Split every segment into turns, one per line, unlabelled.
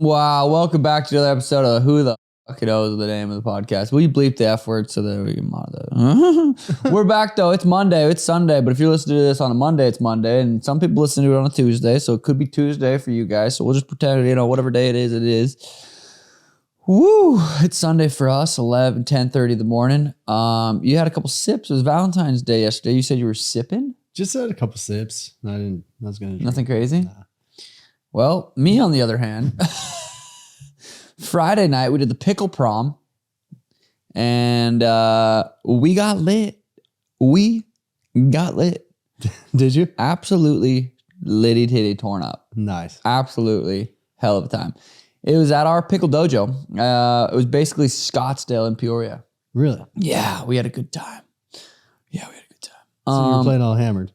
Wow, welcome back to another episode of Who the Fuck Knows the name of the podcast. Will you bleep the F word so that we can monitor? We're back though. It's Monday. It's Sunday. But if you're listening to this on a Monday, it's Monday. And some people listen to it on a Tuesday. So it could be Tuesday for you guys. So we'll just pretend, whatever day it is, it is. Woo! It's Sunday for us, 10:30 in the morning. You had a couple sips. It was Valentine's Day yesterday. You said you were sipping?
Just had a couple sips. I was going to drink.
Nothing crazy?
Nah.
Well, me on the other hand, Friday night we did the Pickle Prom, and we got lit. We got lit.
Did you?
Absolutely litty titty torn up.
Nice.
Absolutely hell of a time. It was at our pickle dojo. It was basically Scottsdale in Peoria.
Really?
Yeah, we had a good time. So
you were playing all hammered.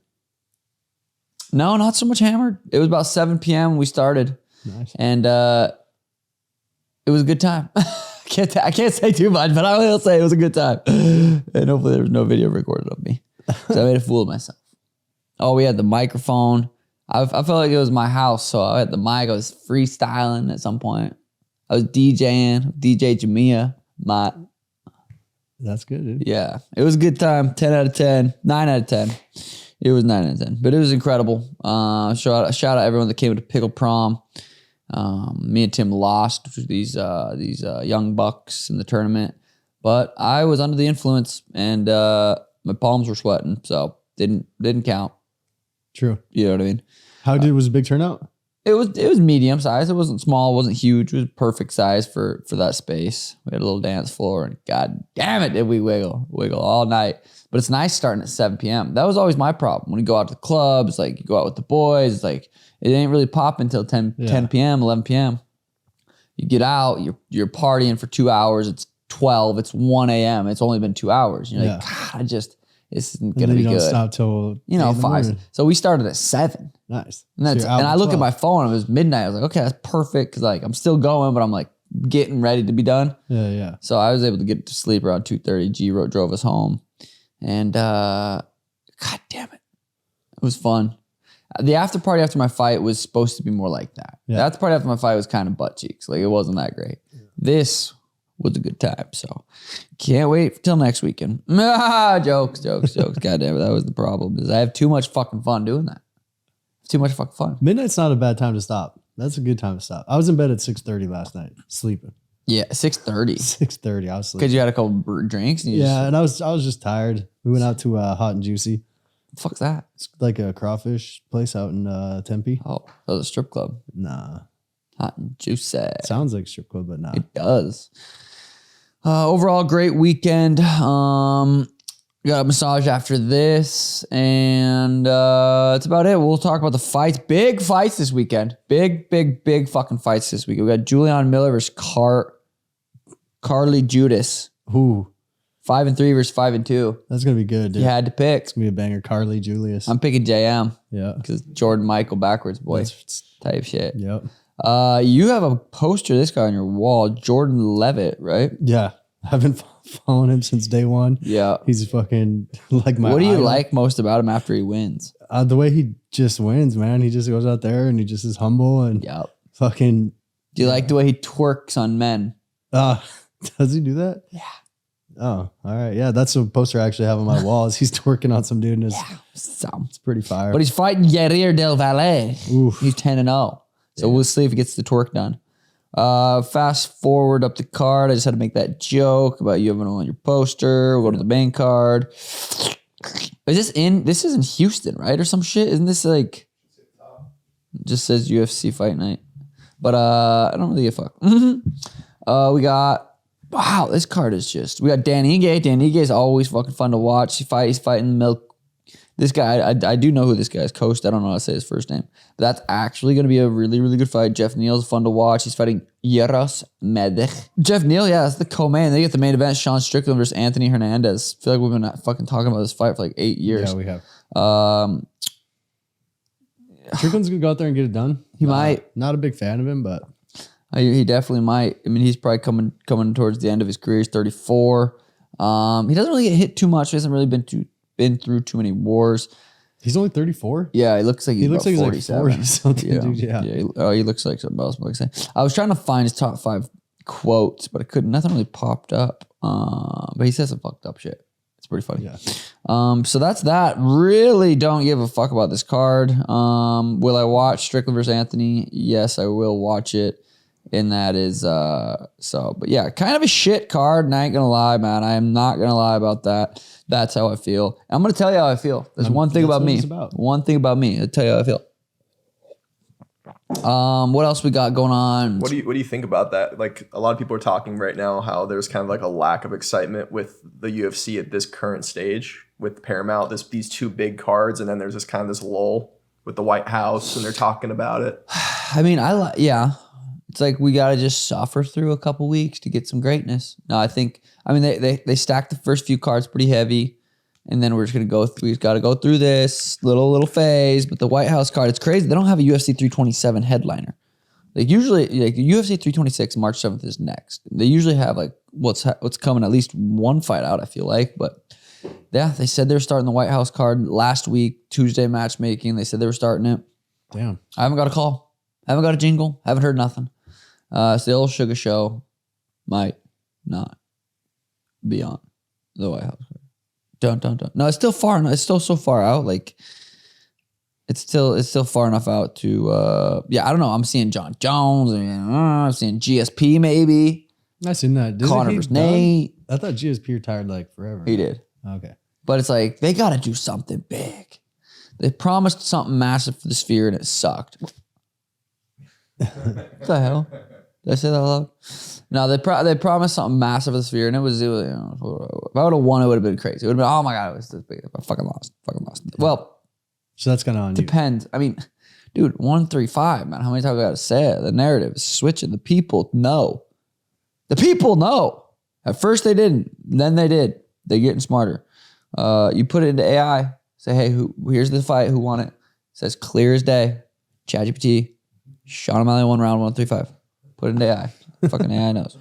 No, not so much hammered. It was about 7 p.m. when we started.
Nice.
And it was a good time. I can't say too much, but I will say it was a good time. And hopefully there was no video recorded of me. So I made a fool of myself. Oh, we had the microphone. I felt like it was my house, so I had the mic. I was freestyling at some point. I was DJing, DJ Jamia.
That's good, dude.
Yeah, it was a good time. 10 out of 10, 9 out of 10. It was 9 out of 10, but it was incredible. Shout out everyone that came to Pickle Prom. Me and Tim lost to these young bucks in the tournament, but I was under the influence and my palms were sweating, so didn't count.
True.
You know what I mean?
Was a big turnout?
It was medium size. It wasn't small. It wasn't huge. It was perfect size for that space. We had a little dance floor, and god damn it, did we wiggle all night. But it's nice starting at 7 p.m. That was always my problem. When you go out to the club, it's like you go out with the boys. It's like it ain't really popping until 10 p.m., 11 p.m. You get out, you're partying for 2 hours. It's 12. It's 1 a.m. It's only been 2 hours. You're like, God, this isn't gonna be good.
You don't stop till
5. So we started at 7.
Nice.
And I look at my phone. It was midnight. I was like, okay, that's perfect because like I'm still going, but I'm like getting ready to be done.
Yeah.
So I was able to get to sleep around 2:30. G drove us home. And god damn it. It was fun. The after party after my fight was supposed to be more like that. Yeah. The after party after my fight was kind of butt cheeks. Like it wasn't that great. Yeah. This was a good time. So can't wait till next weekend. Jokes. God damn it. That was the problem. Is I have too much fucking fun doing that. Too much fucking fun.
Midnight's not a bad time to stop. That's a good time to stop. I was in bed at 6:30 last night, sleeping.
Yeah, 6:30.
6:30, I was sleeping.
Because you had a couple drinks? And
and I was just tired. We went out to Hot and Juicy.
The fuck's that?
It's like a crawfish place out in Tempe.
Oh, that was a strip club.
Nah.
Hot and Juicy.
Sounds like a strip club, but nah.
It does. Overall, great weekend. Got a massage after this, and that's about it. We'll talk about the fights. Big fights this weekend. Big fucking fights this weekend. We got Julian Miller versus Carly Judas.
Ooh.
5-3 versus 5-2.
That's going to be good, dude.
You had to pick.
It's going to be a banger. Carly Julius.
I'm picking JM.
Yeah.
Because Jordan Michael backwards, boy. Type shit.
Yep.
You have a poster of this guy on your wall. Jordan Levitt, right?
Yeah. I've been following him since day one.
Yeah.
He's fucking like my
What do you
idol.
like most about him after he wins?
The way he just wins, man. He just goes out there and he just is humble and fucking.
Do you like the way he twerks on men?
Does he do that?
Yeah.
Oh, all right. Yeah, that's a poster I actually have on my walls. He's twerking on some dude. And it's pretty fire.
But he's fighting Yair Del Valle.
Oof.
He's 10-0. So we'll see if he gets the twerk done. Fast forward up the card. I just had to make that joke about you having on your poster. We'll go to the main card. This is in Houston, right? Or some shit? Isn't this like, it just says UFC fight night. But I don't really give a fuck. We got, wow, this card is just, we got Dan Ige. Dan Ige is always fucking fun to watch. He's fighting Milk. This guy, I do know who this guy is. Coast. I don't know how to say his first name. But that's actually going to be a really, really good fight. Jeff Neal's fun to watch. He's fighting Yaros Medich. Jeff Neal, yeah, that's the co-main. They get the main event, Sean Strickland versus Anthony Hernandez. I feel like we've been fucking talking about this fight for like 8 years.
Yeah, we have. Strickland's going to go out there and get it done.
He might.
Not a big fan of him, but.
He definitely might. I mean, he's probably coming towards the end of his career. He's 34. He doesn't really get hit too much. He hasn't really been through too many wars.
He's only 34.
Yeah, he looks like he's about 47.
Like 40 something,
yeah.
dude. Yeah.
He looks like something else. I was trying to find his top 5 quotes, but I couldn't. Nothing really popped up. But he says some fucked up shit. It's pretty funny.
Yeah.
So that's that. Really don't give a fuck about this card. Will I watch Strickland versus Anthony? Yes, I will watch it. And that is but yeah, kind of a shit card, and I ain't gonna lie, man. I am not gonna lie about that. That's how I feel. I'm gonna tell you how I feel. There's one thing about me. One thing about me. I'll tell you how I feel. What else we got going on?
What do you think about that? Like, a lot of people are talking right now how there's kind of like a lack of excitement with the UFC at this current stage with Paramount. These 2 big cards, and then there's this kind of this lull with the White House, and they're talking about it.
I mean, it's like we gotta just suffer through a couple weeks to get some greatness. No, they stacked the first few cards pretty heavy, and then we're just gonna go. We've got to go through this little phase. But the White House card, it's crazy. They don't have a UFC 327 headliner. Like usually, like UFC 326 March 7th is next. They usually have like what's coming, at least one fight out. I feel like, but yeah, they said they were starting the White House card last week. Tuesday matchmaking. They said they were starting it.
Damn.
I haven't got a call. Haven't got a jingle. Haven't heard nothing. It's the old Suga show. Might not be on the White House. Don't. No, it's still far. It's still so far out. Like, it's still far enough out to. I don't know. I'm seeing John Jones. I'm seeing GSP maybe.
I seen that.
Connor versus Nate.
I thought GSP retired like forever.
He did.
Okay.
But it's like they got to do something big. They promised something massive for the Sphere and it sucked. What the hell? Did I say that loud? No, they promised something massive for the Sphere, and it was if I would have won, it would have been crazy. It would have been, oh my God, it was this big. I fucking lost. Well,
so that's kind of on
depends. I mean, dude, 135, man. How many times I got to say it? The narrative is switching. The people know. The people know. At first they didn't. Then they did. They're getting smarter. You put it into AI. Say, hey, here's the fight. Who won it? It says clear as day. ChatGPT. Sean O'Malley won round 135. Put it into AI. Fucking AI knows.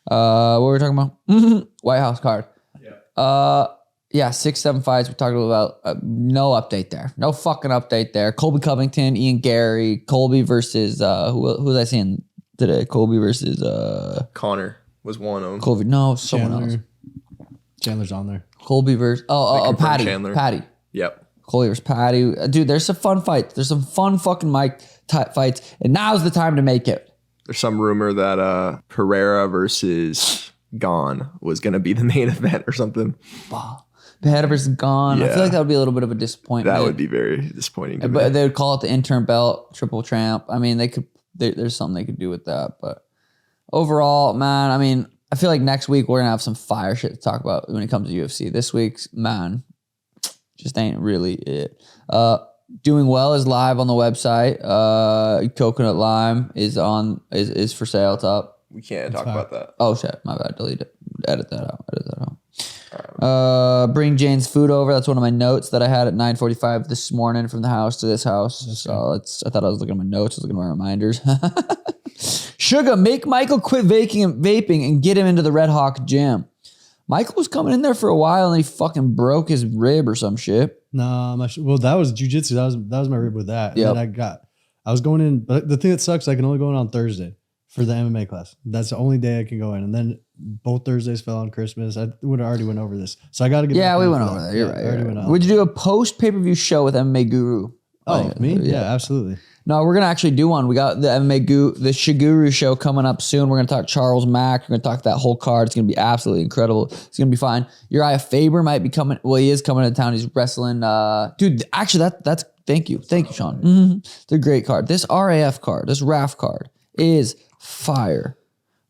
What were we talking about? White House card. Yeah. 6-7 fights. We talked about no update there. No fucking update there. Colby Covington, Ian Gary, Colby versus who was I seeing today? Colby versus
Connor was one of them.
Colby. No, someone else.
Chandler's on there.
Colby versus Patty.
Chandler.
Patty.
Yep.
Colby versus Patty. Dude, there's some fun fights. There's some fun fucking mic type fights, and now's the time to make it.
There's some rumor that Pereira versus Gon was going to be the main event or something.
Pereira versus Gon.
Yeah.
I feel like that would be a little bit of a disappointment.
That would be very disappointing.
But they would call it the interim belt, triple champ. I mean, there's something they could do with that. But overall, man, I mean, I feel like next week we're going to have some fire shit to talk about when it comes to UFC. This week's, man, just ain't really it. Doing Well is live on the website. Coconut Lime is for sale. It's up.
We can't talk about that.
Oh shit, my bad. Delete it. Edit that out. Bring Jane's food over. That's one of my notes that I had at 9:45 this morning from the house to this house. I thought I was looking at my notes. I was looking at my reminders. Suga, make Michael quit vaping and get him into the Red Hawk gym. Michael was coming in there for a while and he fucking broke his rib or some shit.
No, that was jiu-jitsu. That was my rib with that.
Yep.
And then I was going in, but the thing that sucks, I can only go in on Thursday for the MMA class. That's the only day I can go in. And then both Thursdays fell on Christmas. I would have already went over this. So I got to get
Yeah, we went over that. You're right. Would you do a post pay-per-view show with MMA Guru?
Oh, me? Yeah, absolutely.
No, we're going to actually do one. We got the MMA Guru, the Shiguru show coming up soon. We're going to talk Charles Mack. We're going to talk that whole card. It's going to be absolutely incredible. It's going to be fine. Uriah Faber might be coming. Well, he is coming to town. He's wrestling. Dude, actually, that's thank you. Thank you, Sean. Mm-hmm. It's a great card. This RAF card, this RAF card is fire.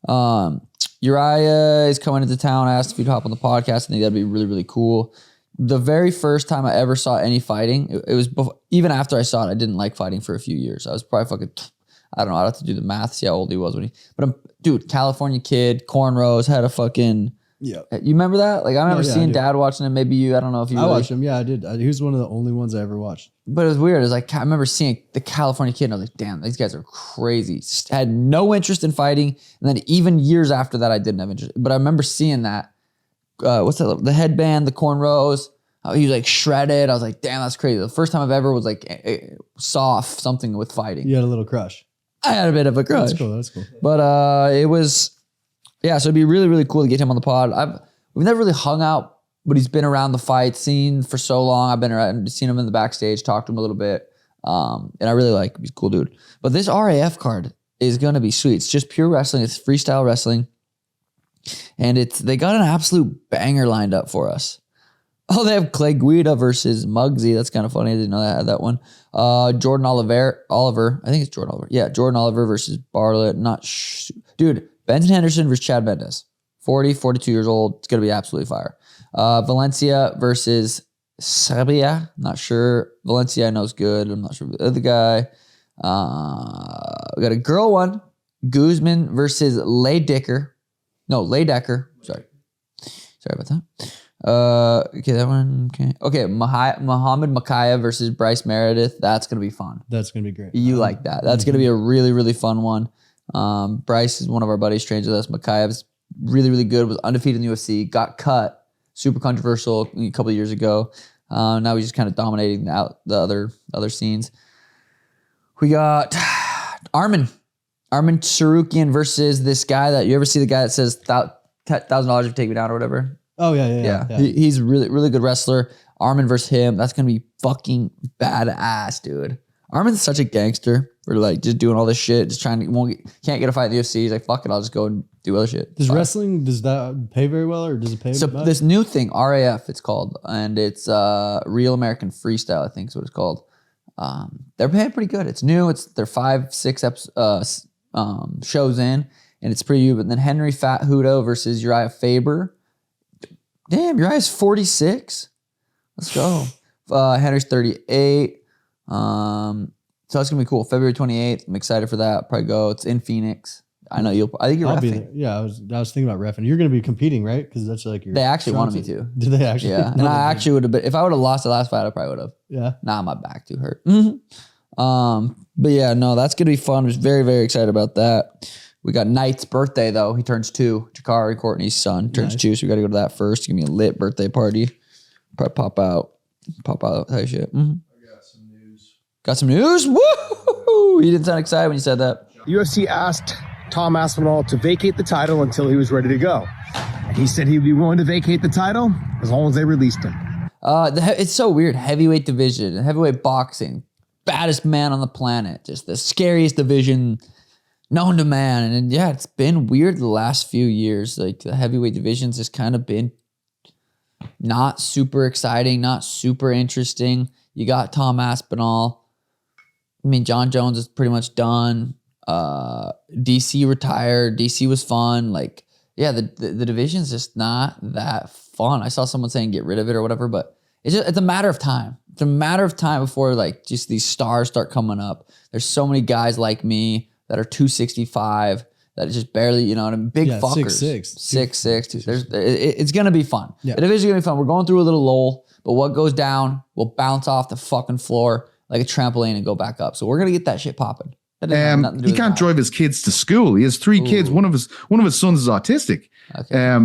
Uriah is coming into town. I asked if he'd hop on the podcast. I think that'd be really, really cool. The very first time I ever saw any fighting, it was before, even after I saw it, I didn't like fighting for a few years. I was probably fucking, I don't know, I'd have to do the math, see how old he was dude, California kid, cornrows, had a fucking,
yeah.
You remember that? Like, I remember seeing Dad watching it, maybe you, I don't know if you
I watched him, yeah, I did. He was one of the only ones I ever watched.
But it was weird. It was like, I remember seeing the California kid and I was like, damn, these guys are crazy. Had no interest in fighting. And then even years after that, I didn't have interest. But I remember seeing that. What's that? The headband, the cornrows. He was like shredded. I was like, damn, that's crazy. The first time I've ever was like saw something with fighting.
You had a little crush.
I had a bit of a crush.
That's cool.
But it was, yeah. So it'd be really, really cool to get him on the pod. We've never really hung out, but he's been around the fight scene for so long. I've been around, seen him in the backstage, talked to him a little bit, and I really like him. He's a cool dude. But this RAF card is gonna be sweet. It's just pure wrestling. It's freestyle wrestling, and they got an absolute banger lined up for us. Oh, they have Clay Guida versus Muggsy. That's kind of funny. I didn't know they had that one. Jordan Oliver. I think it's Jordan Oliver. Yeah, Jordan Oliver versus Bartlett. Dude, Benson Henderson versus Chad Mendes. 40, 42 years old. It's going to be absolutely fire. Valencia versus Sabia. Not sure. Valencia I know is good. I'm not sure the other guy. We got a girl one. Guzman versus Laydecker. Sorry about that. Okay, that one. Okay, Muhammad Makaya versus Bryce Meredith. That's gonna be fun.
That's gonna be great.
You like that? That's gonna be a really, really fun one. Bryce is one of our buddies, trains with us. Makaya's really, really good. Was undefeated in the UFC. Got cut. Super controversial a couple of years ago. Now he's just kind of dominating the other scenes. We got Arman Tsarukyan versus this guy that you ever see the guy that says $1,000 if you take me down or whatever.
Oh yeah.
He's a really, really good wrestler. Arman versus him. That's gonna be fucking badass, dude. Arman's such a gangster for like just doing all this shit, just trying to can't get a fight in the UFC. He's like, fuck it, I'll just go and do other shit.
Does that pay very well, or does it pay?
So
much?
This new thing, RAF, it's called, and it's Real American Freestyle, I think is what it's called. They're paying pretty good. It's new. They're 5-6 shows in, and it's pretty good. But then Henry Fat Hudo versus Uriah Faber. Damn, Uriah's 46. Let's go. Henry's 38. So that's gonna be cool. February 28th. I'm excited for that. Probably go. It's in Phoenix. I know you'll. I think you're
I'll be
reffing.
there. Yeah, I was thinking about reffing. You're gonna be competing, right? Because that's like your.
They actually wanted me to.
Did they actually?
Yeah, and I actually would have been. If I would have lost the last fight, I probably would have.
Yeah.
Nah, my back too hurt. But yeah, no, that's gonna be fun. I was very, very excited about that. We got Knight's birthday though. He turns 2. Jakari Courtney's son turns 2, so we got to go to that first. Give me a lit birthday party. Probably pop out type shit. I got some news. Got some news? Woo! You didn't sound excited when you said that.
UFC asked Tom Aspinall to vacate the title until he was ready to go. And he said he'd be willing to vacate the title as long as they released him.
It's so weird. Heavyweight division, heavyweight boxing, baddest man on the planet, just the scariest division known to man. And yeah, it's been weird the last few years. Like the heavyweight division's just kind of been not super exciting, not super interesting. You got Tom Aspinall. I mean, John Jones is pretty much done. DC retired. DC was fun. Like, yeah, the division's just not that fun. I saw someone saying get rid of it or whatever, but it's a matter of time. It's a matter of time before like just these stars start coming up. There's so many guys like me that are 265 that are just barely, you know, and big fuckers. 6'6". It's gonna be fun.
Yeah.
The division's gonna be fun. We're going through a little lull, but what goes down will bounce off the fucking floor like a trampoline and go back up. So we're gonna get that shit popping.
He can't drive his kids to school. He has 3 kids. One of his sons is autistic.
Okay.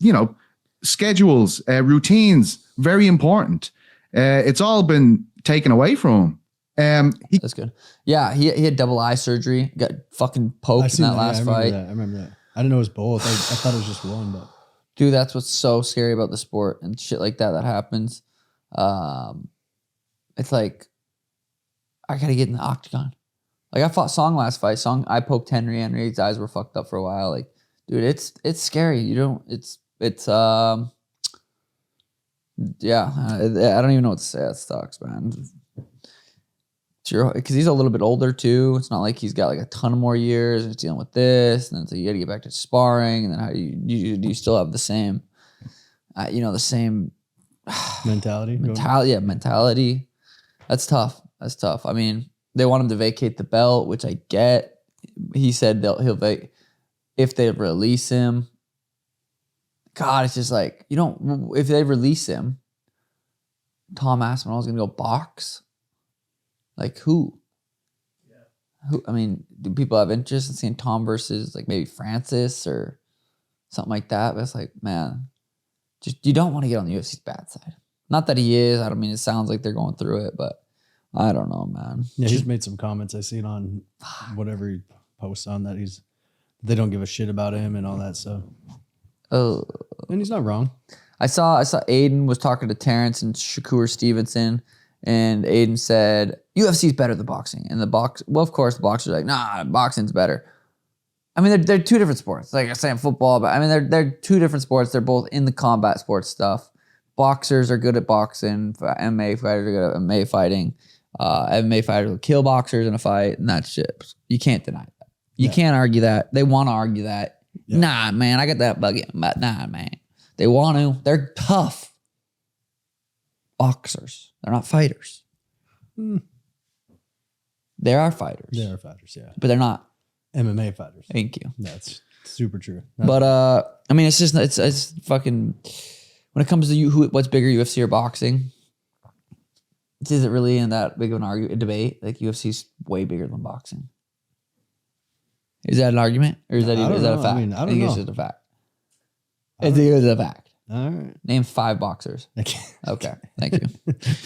You know, schedules, routines, very important. It's all been taken away from him.
That's good. Yeah, he had double eye surgery. Got fucking poked in that last fight.
I remember that. I didn't know it was both. I thought it was just one, but
dude, that's what's so scary about the sport and shit like that happens. It's like I gotta get in the octagon. Like I fought Song last fight. Song, I poked Henry. Henry's eyes were fucked up for a while. Like, dude, it's scary. You don't. Yeah. I don't even know what to say. That sucks, man. Because he's a little bit older too. It's not like he's got like a ton of more years and he's dealing with this, and then so you got to get back to sparring, and then how do you still have the same, the same
mentality.
Mentality. That's tough. I mean, they want him to vacate the belt, which I get. He said he'll vacate if they release him. God, it's just like if they release him, Tom Aspinall is gonna go box. Like who? Yeah. Who? I mean, do people have interest in seeing Tom versus like maybe Francis or something like that? But it's like, man, Just you don't want to get on the UFC's bad side. Not that he is. I don't mean it sounds like they're going through it, but I don't know, man.
Yeah, he's made some comments I seen on whatever he posts on that they don't give a shit about him and all that stuff.
Oh,
And he's not wrong.
I saw Aiden was talking to Terrence and Shakur Stevenson, and Aiden said UFC is better than boxing. And well, of course, the boxers are like, nah, boxing's better. I mean, they're two different sports. Like I say in football, but I mean, they're two different sports. They're both in the combat sports stuff. Boxers are good at boxing. MMA fighters are good at MMA fighting. MMA fighters will kill boxers in a fight, and that's shit. You can't deny that. You can't argue that. They want to argue that. Yeah. Nah, man, I got that buggy. But nah, man. They want to. They're tough boxers. They're not fighters. They are fighters.
They are fighters, yeah.
But they're not
MMA fighters.
Thank you.
That's super true.
But I mean, it's just it's fucking. When it comes to what's bigger, UFC or boxing? Is it really in that big of a debate? Like UFC's way bigger than boxing. Is that an argument, or is that a fact?
I mean, I don't
think
know.
It's just a fact. I think it's a fact.
All right.
Name 5 boxers. Okay, thank you.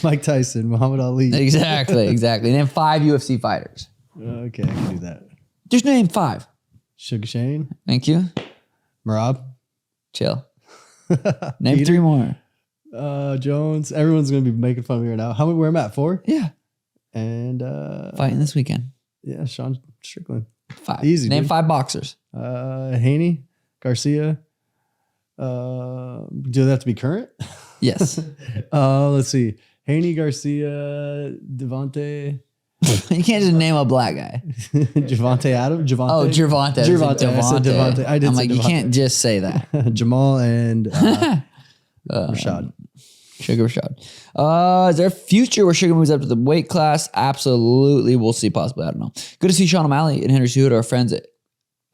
Mike Tyson, Muhammad Ali.
Exactly. Name 5 UFC fighters.
Okay, I can do that.
Just name 5.
Sugar Shane.
Thank you.
Marab.
Chill. Name 3 more.
Jones. Everyone's gonna be making fun of me right now. How many? Where am I at? 4.
Yeah.
And
fighting this weekend.
Yeah, Sean Strickland.
5.
Easy.
Name
dude.
5 boxers.
Haney, Garcia. Do they have to be current?
Yes.
Let's see. Haney, Garcia, Devontae.
You can't just name a black guy.
Javante Adam. Javante.
Oh, Gervonta.
Gervonta. I said Devontae. I did
I'm
say
like, you
Devontae.
can't just say that.
Jamal and Rashad.
Sugar Rashad. Is there a future where Sugar moves up to the weight class? Absolutely. We'll see. Possibly. I don't know. Good to see Sean O'Malley and Henry Cejudo are friends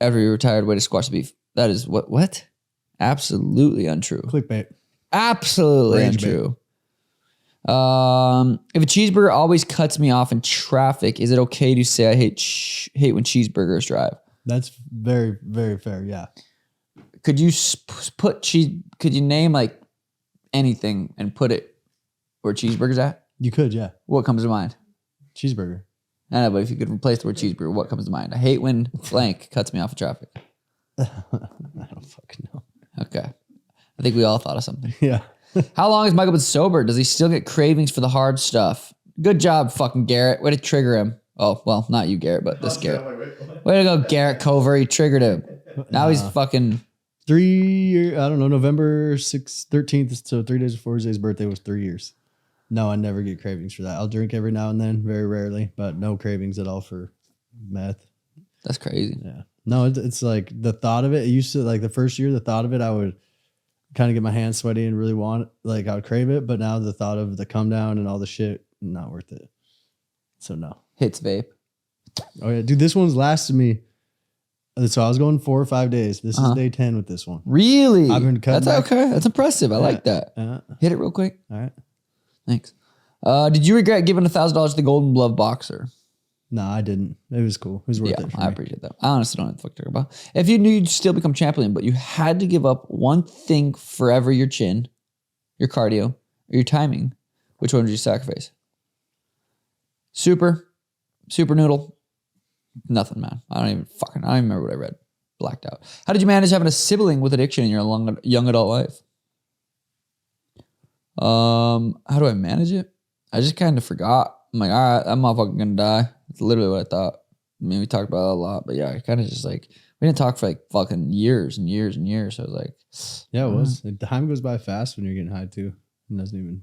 after he retired. Way to squash the beef. That is what? Absolutely untrue.
Clickbait.
Absolutely
Rage
untrue. If a cheeseburger always cuts me off in traffic, is it okay to say I hate when cheeseburgers drive?
That's very, very fair. Yeah.
Could you put cheese? Could you name like anything and put it where cheeseburger's at?
You could, yeah.
What comes to mind?
Cheeseburger.
I know, but if you could replace the word cheeseburger, what comes to mind? I hate when blank cuts me off in traffic.
I don't fucking know.
Okay. I think we all thought of something.
Yeah.
How long has Michael been sober? Does he still get cravings for the hard stuff? Good job, fucking Garrett. Way to trigger him. Oh, well, not you, Garrett, but this Garrett. Way to go, Garrett Cover. You triggered him. Now he's fucking...
3 years, I don't know, November 13th, so 3 days before his birthday was 3 years. No, I never get cravings for that. I'll drink every now and then, very rarely, but no cravings at all for meth.
That's crazy.
Yeah. No, it's like the thought of it. It used to, like the first year, the thought of it, I would kind of get my hands sweaty and really want it. Like I would crave it. But now the thought of the come down and all the shit, not worth it. So no.
Hits vape.
Oh yeah. Dude, this one's lasted me. So I was going 4 or 5 days. This is day 10 with this one.
Really?
I've been cutting
That's
back.
okay. That's impressive. I like that. Hit it real quick.
All right.
Thanks. Did you regret giving $1,000 to the Golden Glove boxer?
No, I didn't. It was cool. It was worth it for
I
me.
appreciate that. I honestly don't know what the fuck to talk about. If you knew you'd still become champion, but you had to give up one thing forever, your chin, your cardio, or your timing, which one would you sacrifice? Super noodle. Nothing, man. I don't even remember what I read. Blacked out. How did you manage having a sibling with addiction in your young adult life? How do I manage it? I just kind of forgot. I'm like, all right, that motherfucker gonna die. That's literally what I thought. I mean, we talked about it a lot, but yeah, I kind of just like, we didn't talk for like fucking years and years and years. So I was like,
Yeah, it was. The time goes by fast when you're getting high too. It doesn't even.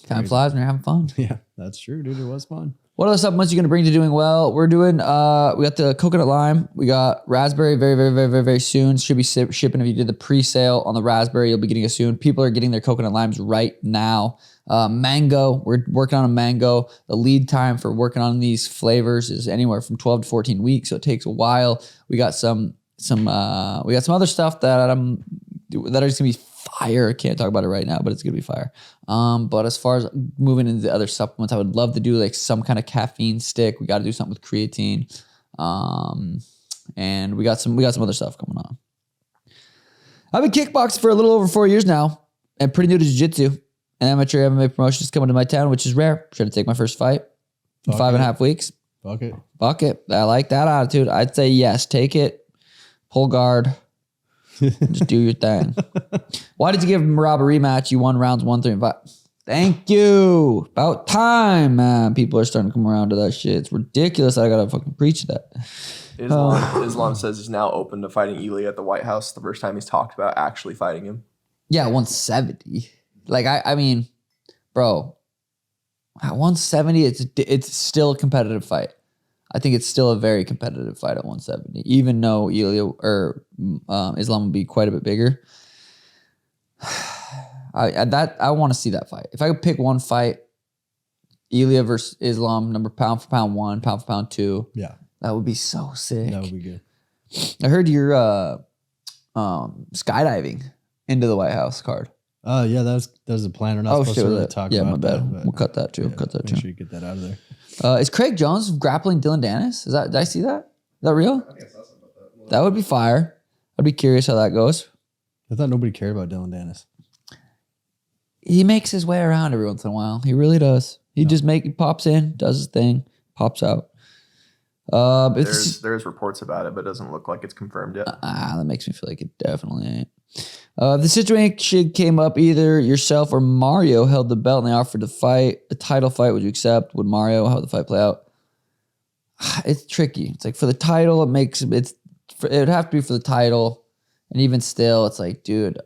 time flies when you're having fun.
Yeah, that's true, dude. It was fun.
What other supplements are you going to bring to doing well? We're doing, we got the coconut lime. We got raspberry very, very, very, very, very soon. Should be shipping. If you did the pre-sale on the raspberry, you'll be getting it soon. People are getting their coconut limes right now. Mango, we're working on a mango. The lead time for working on these flavors is anywhere from 12 to 14 weeks. So it takes a while. We got some other stuff that are just going to be fire. I can't talk about it right now, but it's going to be fire. But as far as moving into the other supplements, I would love to do like some kind of caffeine stick. We got to do something with creatine. And we got some other stuff coming on. I've been kickboxing for a little over 4 years now and pretty new to jiu-jitsu. An amateur MMA promotion is coming to my town, which is rare. Trying to take my first fight in 5.5 weeks.
Fuck it.
Fuck it. I like that attitude. I'd say yes. Take it. Pull guard. Just do your thing. Why did you give Rob a rematch? You won rounds 1, 3, and 5. Thank you. About time, man. People are starting to come around to that shit. It's ridiculous. I gotta fucking preach that.
Islam says he's now open to fighting Ilia at the White House. The first time he's talked about actually fighting him.
Yeah, 170. Like I mean, bro, at 170, it's still a competitive fight. I think it's still a very competitive fight at 170, even though Ilia or Islam would be quite a bit bigger. I want to see that fight. If I could pick one fight, Ilia versus Islam, pound for pound 1, pound for pound 2.
Yeah.
That would be so sick.
That would be good.
I heard you're skydiving into the White House card.
Yeah, that was a plan. We're not supposed to really talk about that.
Yeah, my bad. We'll cut that too. Cut that too.
Make sure you get that out of there.
Is Craig Jones grappling Dylan Dennis? Did I see that? Is that real? I think I saw something about that. That would be fire. I'd be curious how that goes.
I thought nobody cared about Dylan Dennis.
He makes his way around every once in a while. He really does. He pops in, does his thing, pops out.
There's reports about it, but it doesn't look like it's confirmed yet.
That makes me feel like it definitely ain't. If the situation came up, either yourself or Mario held the belt and they offered to fight, a title fight, would you accept? Would Mario? How would the fight play out? It's tricky. It's like for the title, it would have to be for the title. And even still, it's like, dude,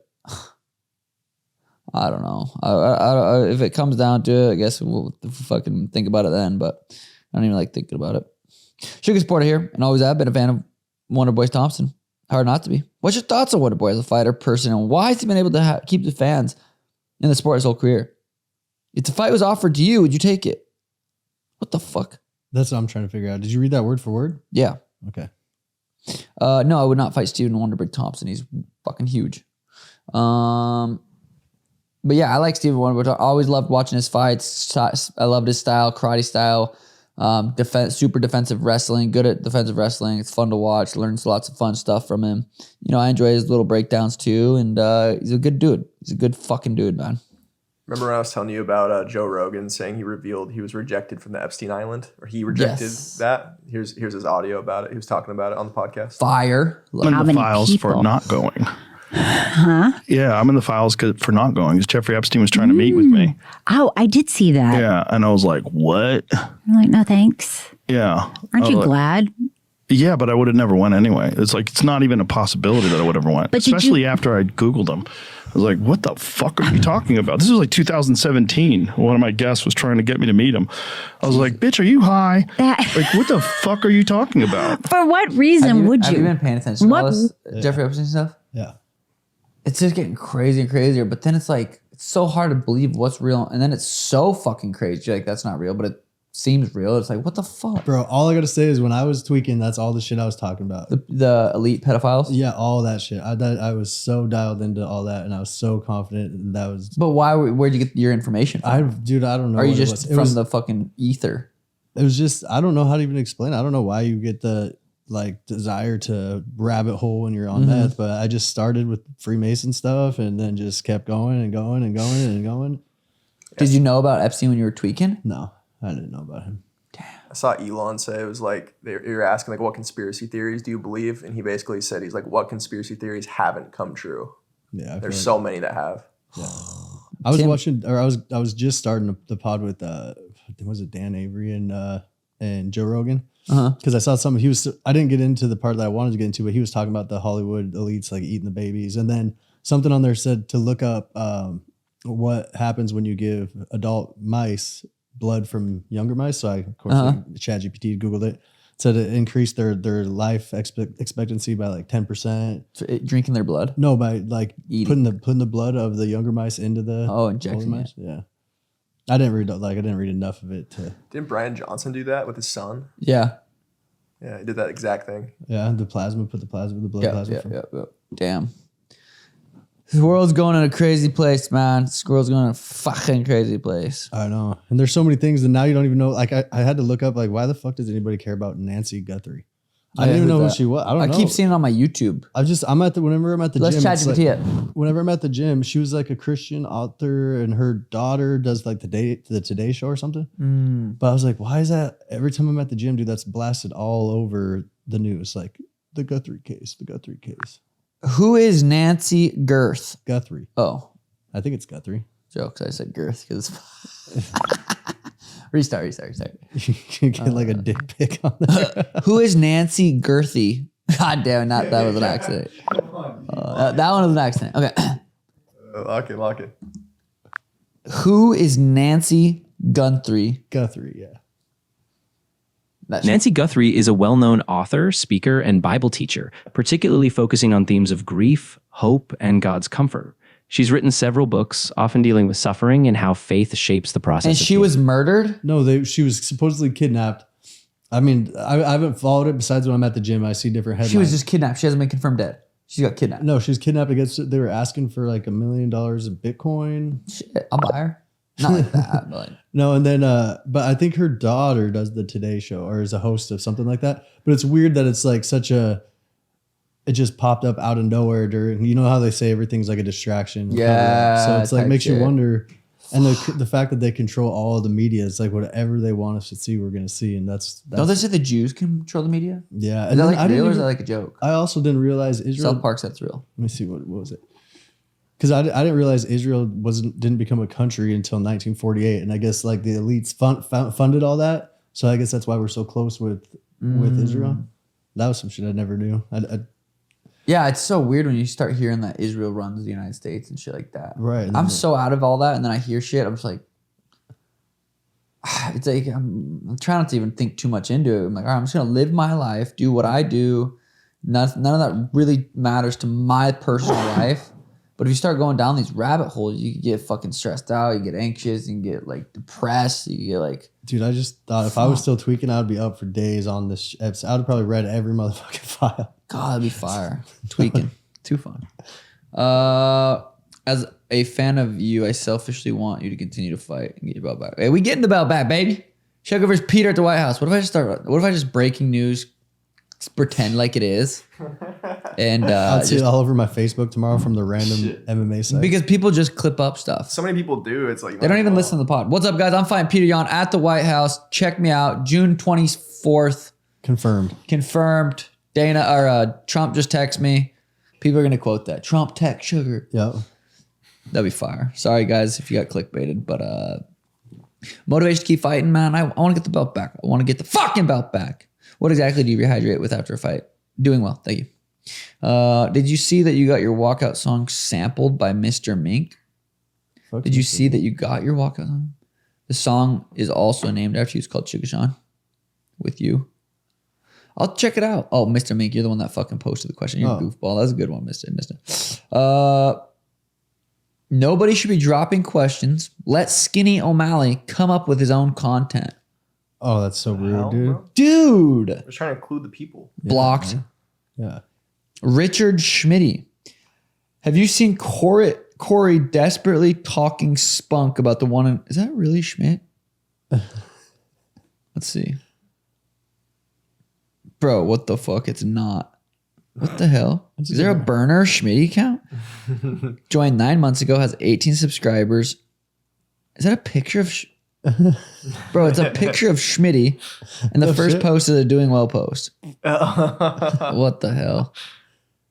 I don't know. I if it comes down to it, I guess we'll fucking think about it then, but I don't even like thinking about it. Sugar Supporter here, and always have been a fan of Wonder Boy Thompson. Hard not to be. What's your thoughts on Wonder Boy as a fighter, person, and why has he been able to keep the fans in the sport his whole career? If the fight was offered to you, would you take it? What the fuck?
That's what I'm trying to figure out. Did you read that word for word?
Yeah.
Okay.
No, I would not fight Stephen Wonderboy Thompson. He's fucking huge. But yeah, I like Stephen Wonderboy. I always loved watching his fights. I loved his style, karate style. Super defensive wrestling, good at defensive wrestling. It's fun to watch. Learns lots of fun stuff from him. You know, I enjoy his little breakdowns too. And he's a good dude. He's a good fucking dude, man.
Remember when I was telling you about Joe Rogan saying he revealed he was rejected from the Epstein Island, or he rejected that? Here's his audio about it. He was talking about it on the podcast.
Fire.
I'm in the files for not going.
Huh?
Yeah, I'm in the files for not going because Jeffrey Epstein was trying to meet with me.
Oh, I did see that.
Yeah, and I was like, what?
I'm like, no thanks.
Yeah.
Aren't you glad?
Yeah, but I would have never went anyway. It's like, it's not even a possibility that I would ever went. But especially after I Googled him. I was like, what the fuck are you talking about? This was like 2017. One of my guests was trying to get me to meet him. I was like, bitch, are you high? Like, what the fuck are you talking about?
For what reason would you?
Have you been paying attention to all this Jeffrey Epstein stuff?
Yeah.
It's just getting crazier and crazier. But then it's like, it's so hard to believe what's real. And then it's so fucking crazy. You're like, that's not real, but it seems real. It's like, what the fuck?
Bro, all I got to say is when I was tweaking, that's all the shit I was talking about.
The elite pedophiles?
Yeah, all that shit. I was so dialed into all that and I was so confident and that was...
But where'd you get your information from?
Dude, I don't know.
Or are you just from the fucking ether?
It was just, I don't know how to even explain it. I don't know why you get the like desire to rabbit hole when you're on meth, but I just started with Freemason stuff and then just kept going and going and going and going.
Did you know about Epstein when you were tweaking?
No, I didn't know about him.
Damn.
I saw Elon say, it was like, they were asking like, what conspiracy theories do you believe? And he basically said, he's like, what conspiracy theories haven't come true?
Yeah,
there's so many that have.
Yeah. I was watching, or I was just starting the pod with was it Dan Avery and Joe Rogan? Because I saw something I didn't get into the part that I wanted to get into, but he was talking about the Hollywood elites like eating the babies, and then something on there said to look up what happens when you give adult mice blood from younger mice. So I, of course, ChatGPT Googled it. Said it increased their life expectancy by like 10%.
Drinking their blood?
No, by like
eating.
putting the blood of the younger mice into the
injecting
mice. Yeah. I didn't read enough of it to.
Didn't Brian Johnson do that with his son?
Yeah.
Yeah, he did that exact thing.
Yeah, the blood plasma.
Yeah. Damn. The world's going in a crazy place, man. This world's going in a fucking crazy place.
I know. And there's so many things that now you don't even know. Like I had to look up like, why the fuck does anybody care about Nancy Guthrie? I didn't even know who she was. I don't know.
I keep seeing it on my YouTube.
Whenever I'm at the
Let's
gym.
chat
it's
GPT it.
Whenever I'm at the gym, she was like a Christian author, and her daughter does like the Today Show or something. But I was like, why is that every time I'm at the gym, dude? That's blasted all over the news, like the Guthrie case.
Who is Nancy Girth?
Guthrie.
Oh,
I think it's Guthrie.
Jokes. I said Girth because. Restart.
You can get like a dick pic on there.
Who is Nancy Girthy? God damn, that was an accident. That one was an accident. Okay.
Lock it.
Who is Nancy Guthrie?
Guthrie, yeah.
Nancy Guthrie is a well-known author, speaker, and Bible teacher, particularly focusing on themes of grief, hope, and God's comfort. She's written several books, often dealing with suffering and how faith shapes the process.
And she was murdered?
No, she was supposedly kidnapped. I mean, I haven't followed it. Besides when I'm at the gym, I see different headlines.
She was just kidnapped. She hasn't been confirmed dead. She got kidnapped.
No, she was kidnapped. They were asking for like $1 million of Bitcoin.
Shit, I'll buy her. Not like that, but
No, and then, but I think her daughter does the Today Show or is a host of something like that. But it's weird that it's like it just popped up out of nowhere during, you know how they say everything's like a distraction.
Yeah.
So it's like, makes
shit.
you wonder. And the fact that they control all of the media, it's like whatever they want us to see, we're going to see. And that's
don't they say the Jews control the media?
Yeah.
Is
And
that
then
like real or is that like a joke?
I also didn't realize Israel.
South Park said it's real.
Let me see, what was it? Because I didn't realize Israel didn't become a country until 1948, and I guess like the elites funded all that. So I guess that's why we're so close with Israel. That was some shit I never knew.
Yeah, it's so weird when you start hearing that Israel runs the United States and shit like that.
Right.
I'm so out of all that, and then I hear shit. I'm just like, it's like I'm trying not to even think too much into it. I'm like, all right, I'm just gonna live my life, do what I do. None of that really matters to my personal life. But if you start going down these rabbit holes, you get fucking stressed out, you get anxious, you can get like depressed, you get like...
Dude, I just thought if I was still tweaking, I'd be up for days on this episode. I'd have probably read every motherfucking file.
God, that'd be fire. Tweaking. Too fun. As a fan of you, I selfishly want you to continue to fight and get your belt back. Hey, we getting the belt back, baby. Sugar versus Peter at the White House. What if I just breaking news, pretend like it is? And
I'd see it all over my Facebook tomorrow from the random MMA site.
Because people just clip up stuff.
So many people do. It's like
They don't even listen to the pod. What's up, guys? I'm fighting Peter Yan at the White House. Check me out. June 24th. Confirmed. Dana or Trump just text me. People are gonna quote that. Trump text Sugar.
Yep.
That'd be fire. Sorry guys if you got clickbaited, but motivation to keep fighting, man. I want to get the belt back. I want to get the fucking belt back. What exactly do you rehydrate with after a fight? Doing well. Thank you. Did you see that you got your walkout song sampled by Mr. Mink? Did you see that you got your walkout song? The song is also named after you. It's called Sugar Sean with you. I'll check it out. Oh, Mr. Mink, you're the one that fucking posted the question. You're a goofball. That's a good one, Mr. Nobody should be dropping questions. Let Skinny O'Malley come up with his own content.
Oh, that's so rude, dude.
Bro?
Dude.
We're trying to include the people.
Blocked.
Yeah.
Richard Schmitty. Have you seen Corey desperately talking spunk about the one in... Is that really Schmidt? Let's see. Bro, what the fuck? It's not. What the hell? Is there a burner Schmitty account? Joined 9 months ago, has 18 subscribers. Is that a picture of... Bro, it's a picture of Schmitty, and the first post is a doing well post. What the hell?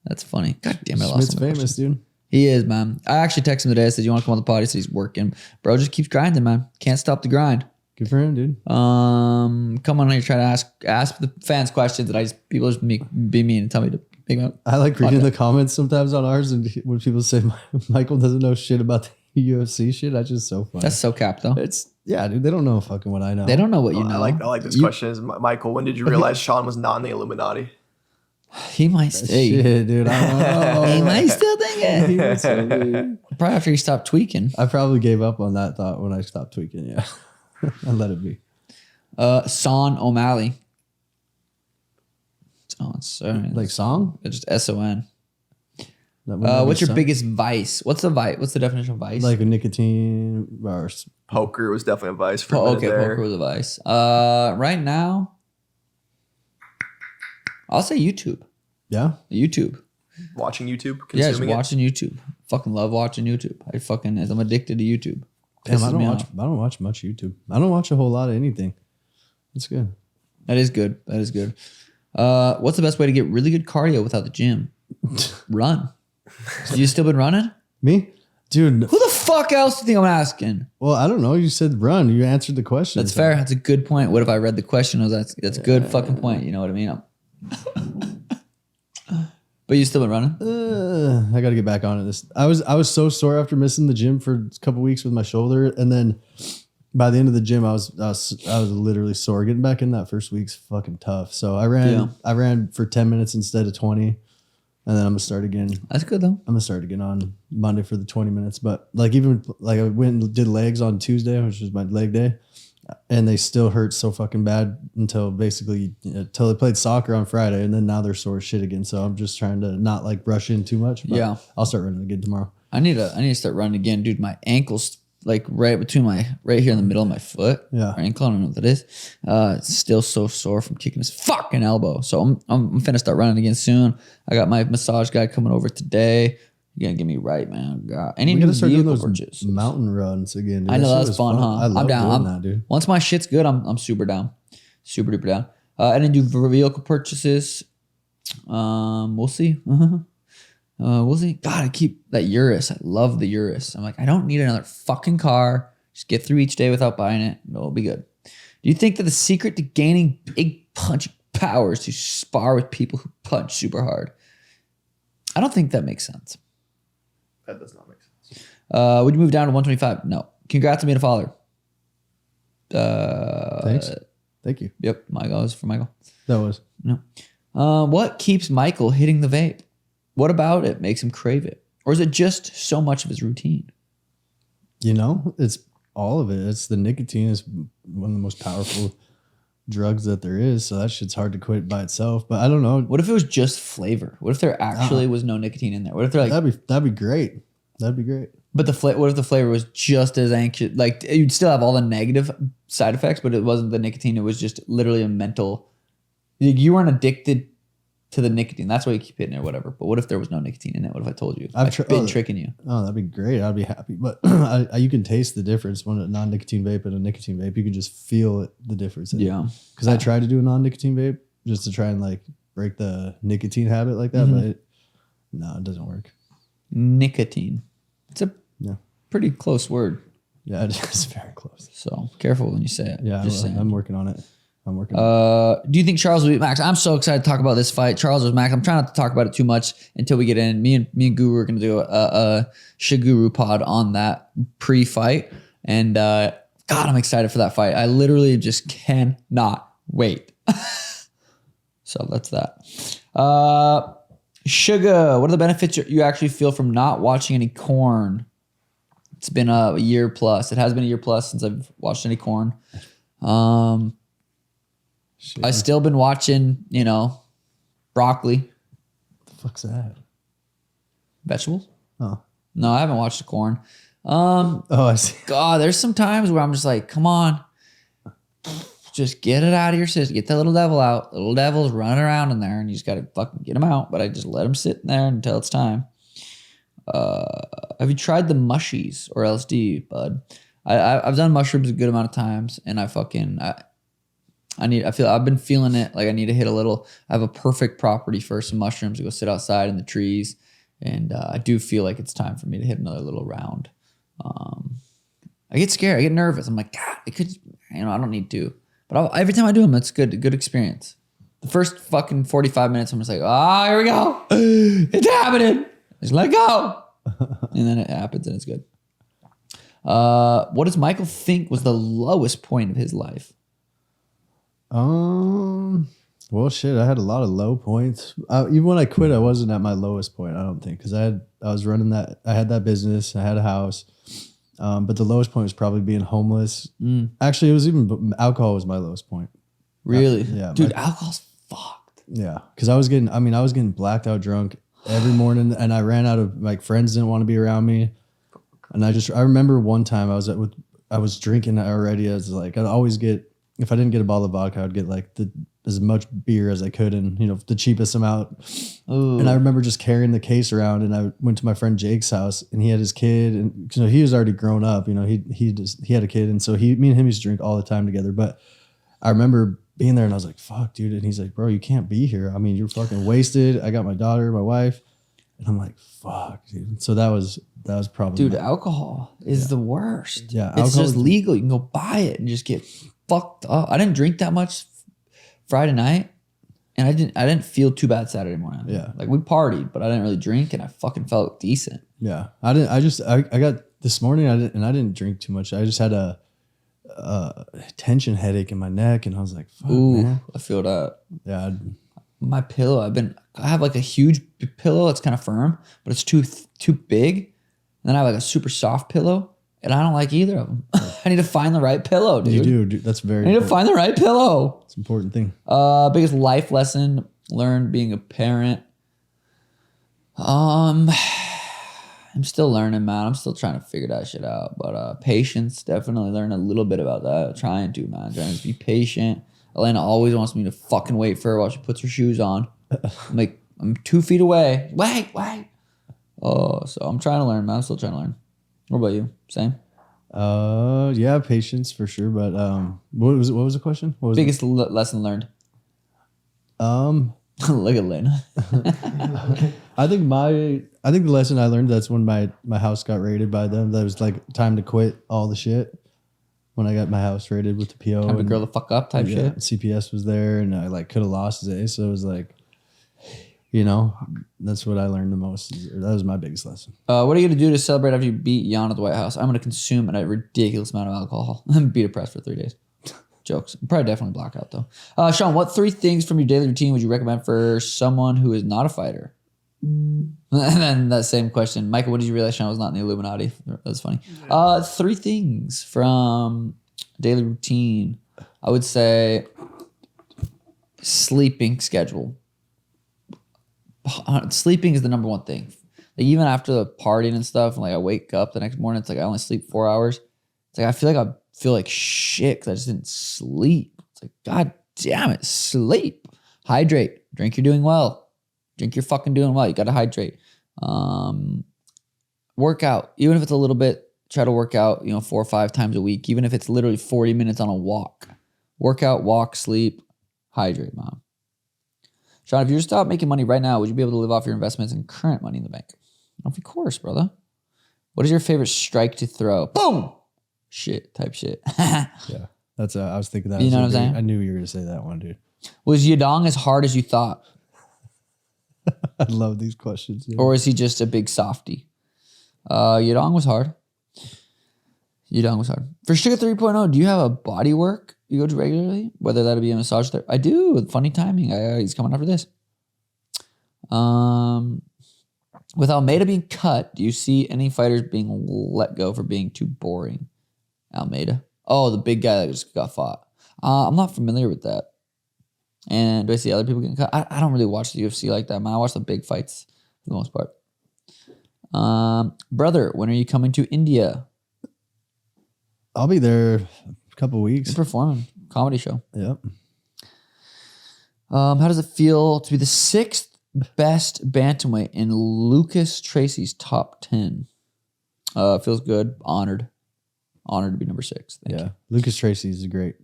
That's funny. God damn it, I lost
Schmidt's famous, dude.
He is, man. I actually texted him today. I said, you want to come on the pod? He said he's working. Bro, just keeps grinding, man. Can't stop the grind.
Good for him, dude.
Come on here, try to ask the fans questions that people just be mean and tell me to pick up.
I like reading the comments sometimes on ours, and when people say Michael doesn't know shit about the UFC shit, that's just so funny.
That's so cap though.
Yeah, dude. They don't know fucking what I know.
They don't know what you know.
I like this question. Is Michael, when did you realize Sean was not in the Illuminati?
He might stay.
Shit, dude. I don't know.
He might still think it. Probably after he stopped tweaking.
I probably gave up on that thought when I stopped tweaking. Yeah, I let it be.
Son O'Malley. Sorry.
Like song?
It's just SON. What's your biggest vice? What's the definition of vice?
Like a nicotine or
Poker was definitely a vice for a minute there.
Poker was a vice. Right now, I'll say YouTube.
Yeah.
YouTube.
Watching YouTube,
Yeah, just
consuming it.
watching YouTube. Fucking love watching YouTube. I'm addicted to YouTube.
Damn,
Pisses me off.
I don't watch much YouTube. I don't watch a whole lot of anything. It's good.
That is good. What's the best way to get really good cardio without the gym? Run. You still been running?
Me? Dude.
Who the fuck else do you think I'm asking?
Well, I don't know. You said run. You answered the question.
That's fair. That's a good point. What if I read the question? That's a good fucking point. You know what I mean? But you still been running?
I got to get back on it. I was so sore after missing the gym for a couple weeks with my shoulder, and then by the end of the gym, I was literally sore. Getting back in that first week's fucking tough. So I ran for 10 minutes instead of 20, and then I'm gonna start again.
That's good though.
I'm gonna start again on Monday for the 20 minutes. But like even like I went and did legs on Tuesday, which was my leg day, and they still hurt so fucking bad until basically until they played soccer on Friday, and then now they're sore as shit again. So I'm just trying to not like rush in too much. But
Yeah.
I'll start running again tomorrow.
I need to start running again, dude. My ankle's like right here in the middle of my foot.
Yeah.
Or ankle. I don't know what that is. It's still so sore from kicking his fucking elbow. So I'm finna start running again soon. I got my massage guy coming over today. You're gonna get me right, man. God. Any
We
new
gotta start doing
vehicle
those
purchase?
mountain runs again. Dude.
I know
shit
that's
was
fun, huh?
I love
I'm down.
doing that, dude.
Once my shit's good, I'm super down. Super duper down. I didn't do vehicle purchases. We'll see. We'll see. God, I keep that Urus. I love the Urus. I'm like, I don't need another fucking car. Just get through each day without buying it. It'll be good. Do you think that the secret to gaining big punch power is to spar with people who punch super hard? I don't think that makes sense.
That does not make sense.
Would you move down to 125? No. Congrats on being a father.
Thanks. Thank you.
Yep. Michael. That was for Michael.
That was.
No. What keeps Michael hitting the vape? What about it makes him crave it? Or is it just so much of his routine?
You know, it's all of it. It's the nicotine is one of the most powerful drugs that there is. So that shit's hard to quit by itself. But I don't know.
What if it was just flavor? What if there actually was no nicotine in there? What if they're like,
that'd be great. That'd be great.
but what if the flavor was just as anxious? Like you'd still have all the negative side effects, but it wasn't the nicotine. It was just literally a mental. You weren't addicted to the nicotine. That's why you keep hitting it or whatever. But what if there was no nicotine in it? What if I told you? I've been tricking you.
Oh, that'd be great. I'd be happy. But you can taste the difference when a non-nicotine vape and a nicotine vape. You can just feel the difference.
Yeah.
Because I tried to do a non-nicotine vape just to try and like break the nicotine habit like that. But it doesn't work.
Nicotine. It's a pretty close word.
Yeah, it's very close.
So careful when you say it.
Yeah,
Just saying.
I'm working on it.
Do you think Charles will beat Max? I'm so excited to talk about this fight. Charles versus Max. I'm trying not to talk about it too much until we get in. Me and Guru are going to do a Shiguru pod on that pre-fight. And God, I'm excited for that fight. I literally just cannot wait. So that's that. Suga, what are the benefits you actually feel from not watching any corn? It's been a year plus. It has been a year plus since I've watched any corn. I've still been watching, broccoli.
What the fuck's that?
Vegetables?
Oh.
No, I haven't watched the corn.
I see.
God, there's some times where I'm just like, come on. Just get it out of your system. Get that little devil out. Little devil's running around in there and you just got to fucking get him out. But I just let him sit in there until it's time. Have you tried the mushies or LSD, bud? I've done mushrooms a good amount of times and I've been feeling it. Like I need to hit a little. I have a perfect property for some mushrooms to go sit outside in the trees, and I do feel like it's time for me to hit another little round. I get scared. I get nervous. I'm like, God, it could. I don't need to. But every time I do them, it's good. Good experience. The first fucking 45 minutes, I'm just like, here we go. It's happening. Just let go, and then it happens, and it's good. What does Michael think was the lowest point of his life?
Well, shit, I had a lot of low points. Even when I quit, I wasn't at my lowest point, I don't think, because I was running that. I had that business. I had a house. But the lowest point was probably being homeless. Actually, it was even alcohol was my lowest point.
Really?
Yeah,
dude, alcohol's fucked.
Yeah, because I was getting blacked out drunk every morning, and I ran out of friends didn't want to be around me, and I remember one time I was drinking already. I was like, I'd always get, if I didn't get a bottle of vodka, I'd get like as much beer as I could and, the cheapest amount.
Ooh.
And I remember just carrying the case around, and I went to my friend Jake's house, and he had his kid, and he was already grown up, he had a kid. And so me and him used to drink all the time together. But I remember being there and I was like, fuck, dude. And he's like, bro, you can't be here. I mean, you're fucking wasted. I got my daughter, my wife. And I'm like, fuck, dude. So that was probably.
Dude, alcohol is the worst.
Yeah.
It's just legal. You can go buy it and just get fucked up. I didn't drink that much Friday night, and I didn't feel too bad Saturday morning.
Yeah.
Like, we partied, but I didn't really drink, and I fucking felt decent.
Yeah. I got this morning, I didn't drink too much. I just had a tension headache in my neck, and I was like, fuck,
Ooh,
man.
I feel that.
Yeah.
My pillow, I have like a huge pillow. It's kind of firm, but it's too big. And then I have like a super soft pillow, and I don't like either of them. I need to find the right pillow, dude.
You do, dude. That's very
I need to find the right pillow.
It's an important thing.
Biggest life lesson learned being a parent. I'm still learning, man. I'm still trying to figure that shit out. But patience, definitely learn a little bit about that. Trying to be patient. Elena always wants me to fucking wait for her while she puts her shoes on. I'm 2 feet away. Wait. Oh, so I'm trying to learn, man. I'm still trying to learn. What about you? Same?
Yeah, patience for sure. But what was the question? What was
biggest lesson learned? Look at Lena.
I think the lesson I learned, that's when my house got raided by them. That was like time to quit all the shit. When I got my house raided with the PO.
Time to grow the fuck up type shit.
CPS was there, and I like could have lost today. So it was like, that's what I learned the most. That was my biggest lesson.
What are you going to do to celebrate after you beat Jan at the White House? I'm going to consume a ridiculous amount of alcohol. I'm going to be depressed for 3 days. Jokes. I'm probably definitely blackout though. Sean, what 3 things from your daily routine would you recommend for someone who is not a fighter? And then that same question, Michael, when did you realize Sean was not in the Illuminati? That's funny. 3 things from daily routine. I would say sleeping schedule. Sleeping is the number one thing. Like, even after the partying and stuff, and like I wake up the next morning, it's like I only sleep 4 hours. It's like I feel like shit because I just didn't sleep. It's like, God damn it, sleep. Hydrate. Drink, you're doing well. Drink, you're fucking doing well. You got to hydrate. Work out. Even if it's a little bit, try to work out, 4 or 5 times a week. Even if it's literally 40 minutes on a walk. Work out, walk, sleep, hydrate, mom. Sean, if you were to stop making money right now, would you be able to live off your investments and current money in the bank? Of course, brother. What is your favorite strike to throw? Boom! Shit, type shit.
Yeah, that's I was thinking that.
You know what I'm saying?
I knew you were going to say that one, dude.
Was Yadong as hard as you thought?
I love these questions. Dude.
Or is he just a big softy? Yadong was hard. For Sugar 3.0, do you have a body work you go to regularly? Whether that'll be a massage therapy? I do. Funny timing. He's coming after this. With Almeida being cut, do you see any fighters being let go for being too boring? Almeida. Oh, the big guy that just got fought. I'm not familiar with that. And do I see other people getting cut? I don't really watch the UFC like that, man. I watch the big fights for the most part. Brother, when are you coming to India?
I'll be there a couple weeks.
You're performing. Comedy show.
Yep.
How does it feel to be the 6th best bantamweight in Lucas Tracy's top 10? Feels good. Honored to be number 6. Thank you.
Lucas Tracy is a great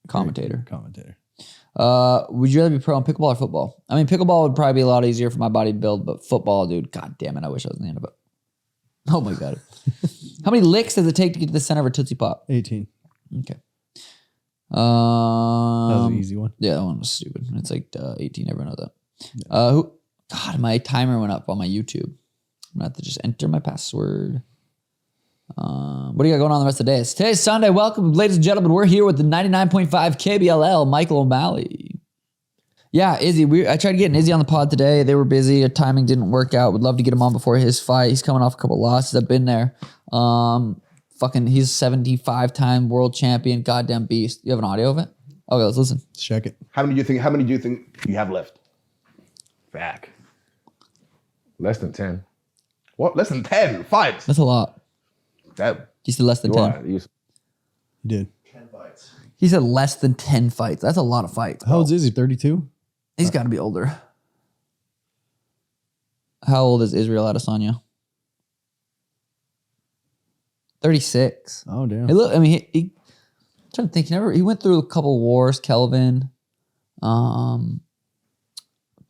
commentator.
Would
you rather be pro in pickleball or football? I mean, pickleball would probably be a lot easier for my body to build, but football, dude, god damn it, I wish I was in the end of it. Oh my god. How many licks does it take to get to the center of a Tootsie Pop?
18.
Okay.
That was an easy one.
Yeah, that one was stupid. It's like 18. Everyone knows that. Yeah. God, my timer went up on my YouTube. I'm gonna have to just enter my password. What do you got going on the rest of the day? Today's Sunday. Welcome, ladies and gentlemen. We're here with the 99.5 KBLL, Michael O'Malley. Yeah, Izzy. I tried getting Izzy on the pod today. They were busy. Our timing didn't work out. Would love to get him on before his fight. He's coming off a couple losses. I've been there. He's 75-time world champion. Goddamn beast. You have an audio of it? Okay, let's listen.
Let's check it.
How many do you think you have left? Back. Less than 10. What? Less than 10 fights?
That's a lot.
That
You said less than 10.
You did.
10 fights.
He said less than 10 fights. That's a lot of fights.
How old is he? 32?
He's got to be older. How old is Israel Adesanya? 36.
Oh, damn.
Hey, look, I mean, I'm trying to think. He went through a couple wars. Kelvin, Pajeda.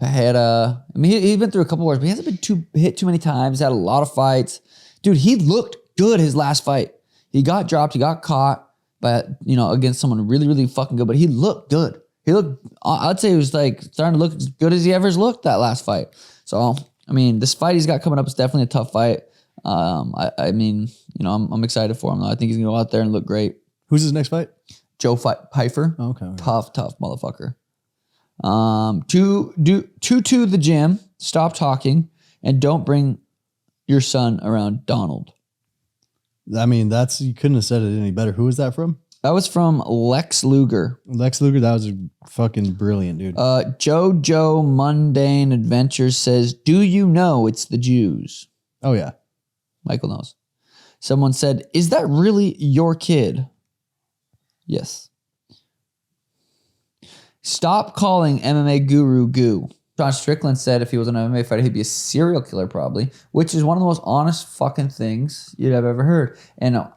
I mean, he's been through a couple wars, but he hasn't been hit too many times. Had a lot of fights. Dude, he looked good his last fight. He got dropped. He got caught, but against someone really, really fucking good. But he looked good. He looked. I'd say he was like starting to look as good as he ever looked that last fight. So, I mean, this fight he's got coming up is definitely a tough fight. I mean, I'm excited for him though. I think he's gonna go out there and look great.
Who's his next fight?
Joe Pfeiffer.
Oh, okay.
Tough motherfucker. To the gym. Stop talking and don't bring your son around Donald.
I mean, you couldn't have said it any better. Who was that from?
That was from Lex Luger.
Lex Luger, that was fucking brilliant, dude.
Joe Mundane Adventures says, do you know it's the Jews?
Oh, yeah.
Michael knows. Someone said, is that really your kid? Yes. Stop calling MMA guru goo. John Strickland said if he was an MMA fighter, he'd be a serial killer probably, which is one of the most honest fucking things you'd have ever heard. And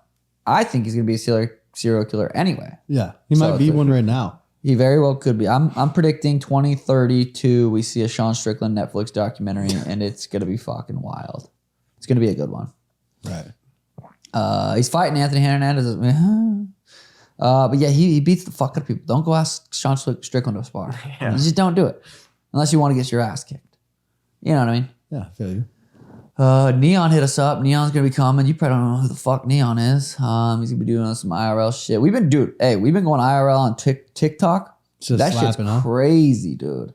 I think he's going to be a serial killer anyway.
Yeah, he might be one right now.
He very well could be. I'm predicting 2032 we see a Sean Strickland Netflix documentary and it's going to be fucking wild. It's going to be a good one.
Right.
He's fighting Anthony Hernandez. But yeah, he beats the fuck out of people. Don't go ask Sean Strickland to spar. Yeah. You just don't do it. Unless you want to get your ass kicked. You know what I mean?
Yeah, I feel you.
Neon hit us up. Neon's going to be coming. You probably don't know who the fuck Neon is. He's going to be doing some IRL shit. We've been going IRL on TikTok. That shit's crazy, dude.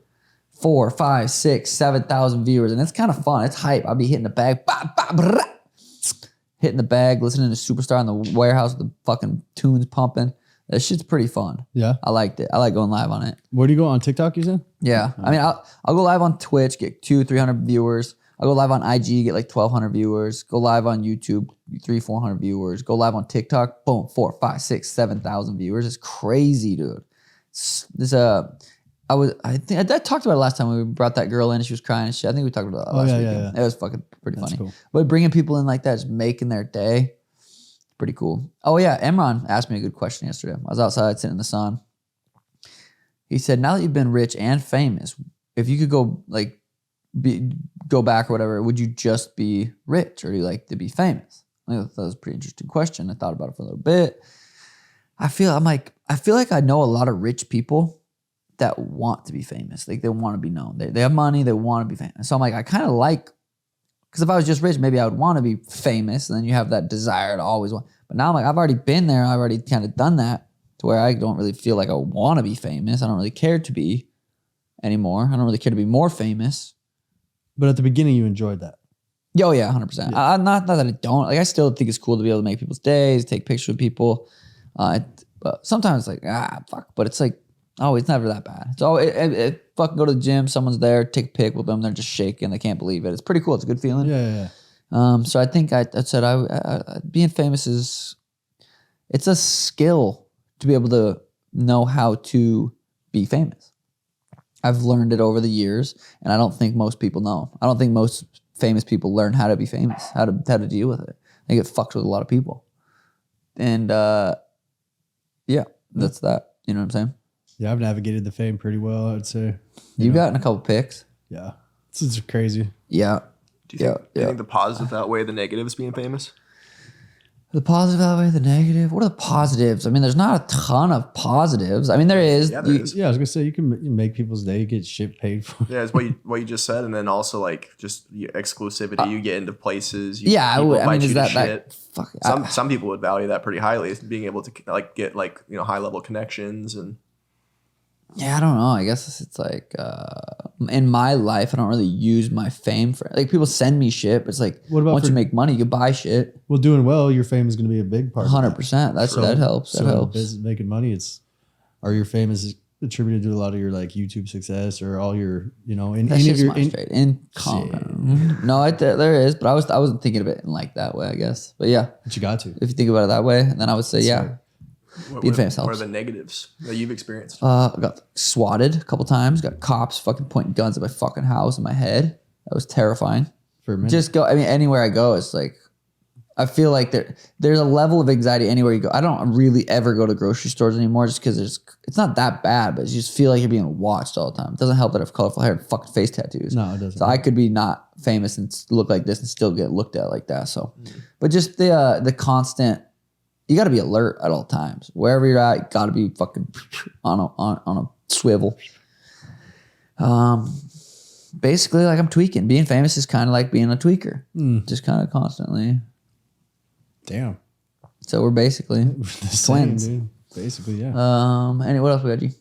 4, 5, 6, 7,000 viewers. And it's kind of fun. It's hype. I'll be hitting the bag. Hitting the bag, listening to Superstar in the warehouse with the fucking tunes pumping. That shit's pretty fun. Yeah. I liked it. I like going live on it.
Where do you go on TikTok, you said?
Yeah. I mean, I'll go live on Twitch, get 200-300 viewers. I'll go live on IG, get like 1,200 viewers. Go live on YouTube, 300-400 viewers. Go live on TikTok, boom, 4, 5, 6, 7,000 viewers. It's crazy, dude. I think I talked about it last time when we brought that girl in and she was crying and shit. I think we talked about that last weekend. It was fucking pretty funny. Cool. But bringing people in like that, just making their day, pretty cool. Oh yeah, Emron asked me a good question yesterday. I was outside sitting in the sun. He said, now that you've been rich and famous, if you could go back or whatever, would you just be rich or do you like to be famous? I thought that was a pretty interesting question. I thought about it for a little bit. I feel like I know a lot of rich people that want to be famous. Like they want to be known. They have money, they want to be famous. So I'm like, I kind of like, because if I was just rich, maybe I would want to be famous. And then you have that desire to always want. But now I'm like, I've already been there. I've already kind of done that to where I don't really feel like I want to be famous. I don't really care to be anymore. I don't really care to be more famous.
But at the beginning, you enjoyed that.
Oh yeah, 100%. Yeah. Not that I don't. Like I still think it's cool to be able to make people's days, take pictures with people. But sometimes it's like, fuck. But it's like, oh, it's never that bad. So it fucking go to the gym, someone's there, take a pic with them, they're just shaking, they can't believe it. It's pretty cool. It's a good feeling. Yeah. So I think I said being famous it's a skill to be able to know how to be famous. I've learned it over the years, and I don't think most people know. I don't think most famous people learn how to be famous, how to deal with it. I think it fucks with a lot of people. And yeah, that's that. You know what I'm saying?
Yeah, I've navigated the fame pretty well, I'd say.
You've gotten a couple picks.
Yeah. This is crazy.
Yeah.
Do you think the positives outweigh the negatives being famous?
The positive outweigh the negative? What are the positives? I mean, there's not a ton of positives. I mean, there is.
Yeah, there is. Yeah, I was going to say, you can make people's day, get shit paid for.
Yeah, it's what you just said. And then also, like, just exclusivity. You get into places.
Is that
some people would value that pretty highly, being able to, like, get, like, high-level connections and...
Yeah, I don't know. I guess it's like in my life, I don't really use my fame for like people send me shit, but it's like once you make money, you can buy shit.
Well, doing well, your fame is going to be a big part.
100%. That helps. That helps.
Making money, or your fame is attributed to a lot of your like YouTube success or all your
That's income. No, there is, but I wasn't thinking of it in like that way, I guess. But yeah,
but you got to
if you think about it that way, and then I would say Being famous helps.
What are the negatives that you've experienced?
I got swatted a couple times. Got cops fucking pointing guns at my fucking house in my head. That was terrifying.
For a minute.
Anywhere I go, it's like, I feel like there's a level of anxiety anywhere you go. I don't really ever go to grocery stores anymore just because it's not that bad, but you just feel like you're being watched all the time. It doesn't help that I have colorful hair and fucking face tattoos.
No, it doesn't.
So I could be not famous and look like this and still get looked at like that. So, but just the constant, you got to be alert at all times. Wherever you're at, you got to be fucking on a swivel. Basically, like I'm tweaking. Being famous is kind of like being a tweaker, just kind of constantly.
Damn.
So we're basically twins.
Dude. Basically, yeah.
Anyway, what else we got, G?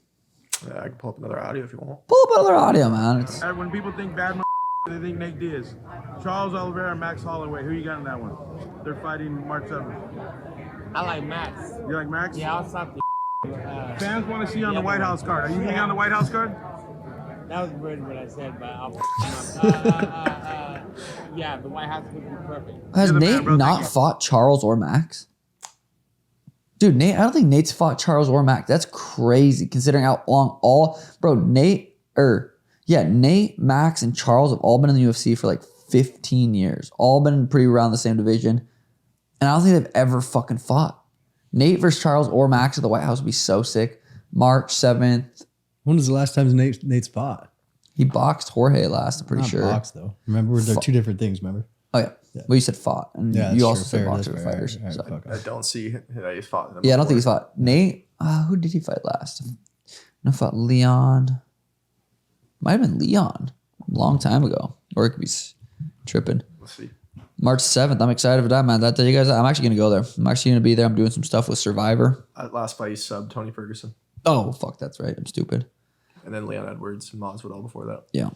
I can pull up another audio if you want.
Pull up another audio, man.
When people think bad, they think Nate Diaz. Charles Oliveira, Max Holloway. Who you got in that one? They're fighting March 7th.
I like Max.
You like Max?
Yeah, I'll stop the
Fans want to see you on the White House card. Are you getting on the White House card?
That was weird what I said, but I'll yeah, the White House would be perfect.
Has Nate not fought Charles or Max? Dude, Nate, I don't think Nate's fought Charles or Max. That's crazy considering how long Nate, Max, and Charles have all been in the UFC for like 15 years. All been pretty around the same division. And I don't think they've ever fucking fought. Nate versus Charles or Max at the White House would be so sick. March 7th.
When was the last time Nate's fought?
He boxed Jorge last, I'm pretty sure.
Boxed, though. Remember, they're two different things, remember?
Oh, yeah. Well, you said fought. And you also said boxer
fair.
fighters.
All right,
So.
I don't see that he's fought them.
Yeah, I don't think he's fought. Nate, who did he fight last? No, fought Leon. Might have been Leon a long time ago. Or it could be tripping.
Let's see.
March 7th. I'm excited for that, man. That you guys, I'm actually going to go there. I'm actually going to be there. I'm doing some stuff with Survivor.
Last fight, he subbed Tony Ferguson.
Oh, fuck. That's right. I'm stupid.
And then Leon Edwards and Masvidal before that.
Yeah.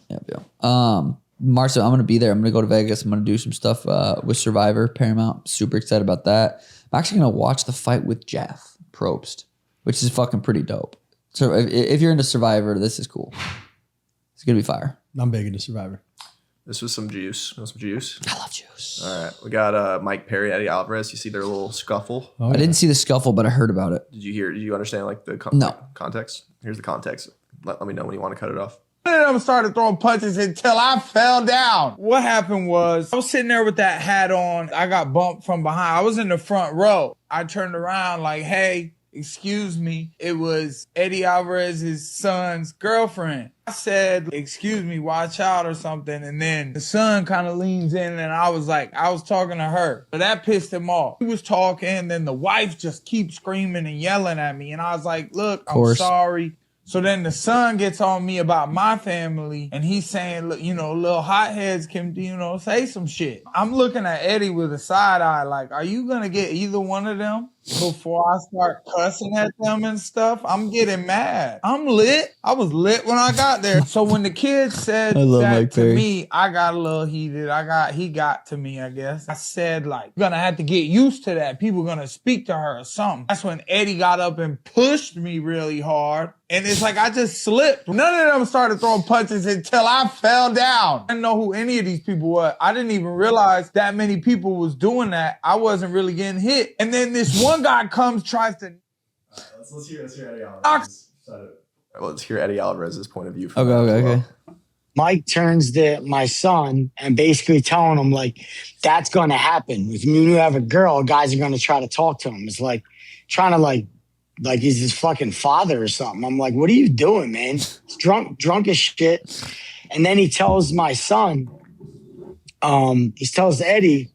March 7th, I'm going to be there. I'm going to go to Vegas. I'm going to do some stuff with Survivor, Paramount. Super excited about that. I'm actually going to watch the fight with Jeff Probst, which is fucking pretty dope. So if you're into Survivor, this is cool. It's going to be fire.
I'm big into Survivor.
This was some juice. Some juice.
I love juice.
All right. We got Mike Perry, Eddie Alvarez. You see their little scuffle?
Oh,
I didn't see the scuffle, but I heard about it.
Did you understand like the
No.
context? Here's the context. Let me know when you want to cut it off.
One of them started throwing punches until I fell down. What happened was I was sitting there with that hat on. I got bumped from behind. I was in the front row. I turned around like, hey, excuse me. It was Eddie Alvarez's son's girlfriend. I said, excuse me, watch out or something. And then the son kind of leans in and I was talking to her. But that pissed him off. He was talking and then the wife just keeps screaming and yelling at me. And I was like, look, I'm sorry. So then the son gets on me about my family and he's saying, look, little hotheads can, say some shit. I'm looking at Eddie with a side eye like, are you going to get either one of them before I start cussing at them and stuff? I'm getting mad. I'm lit. I was lit when I got there. So when the kid said that to me, I got a little heated. He got to me, I guess. I said like, you're going to have to get used to that. People are going to speak to her or something. That's when Eddie got up and pushed me really hard. And it's like I just slipped. None of them started throwing punches until I fell down. I didn't know who any of these people were. I didn't even realize that many people was doing that. I wasn't really getting hit. And then this one guy comes, tries to...
Let's hear Eddie Alvarez. Let's hear Eddie Alvarez's point of view.
Okay.
Mike turns to my son and basically telling him, like, that's going to happen. When you have a girl, guys are going to try to talk to him. It's like trying to, like he's his fucking father or something. I'm like, what are you doing, man? He's drunk as shit. And then he tells my son, he tells Eddie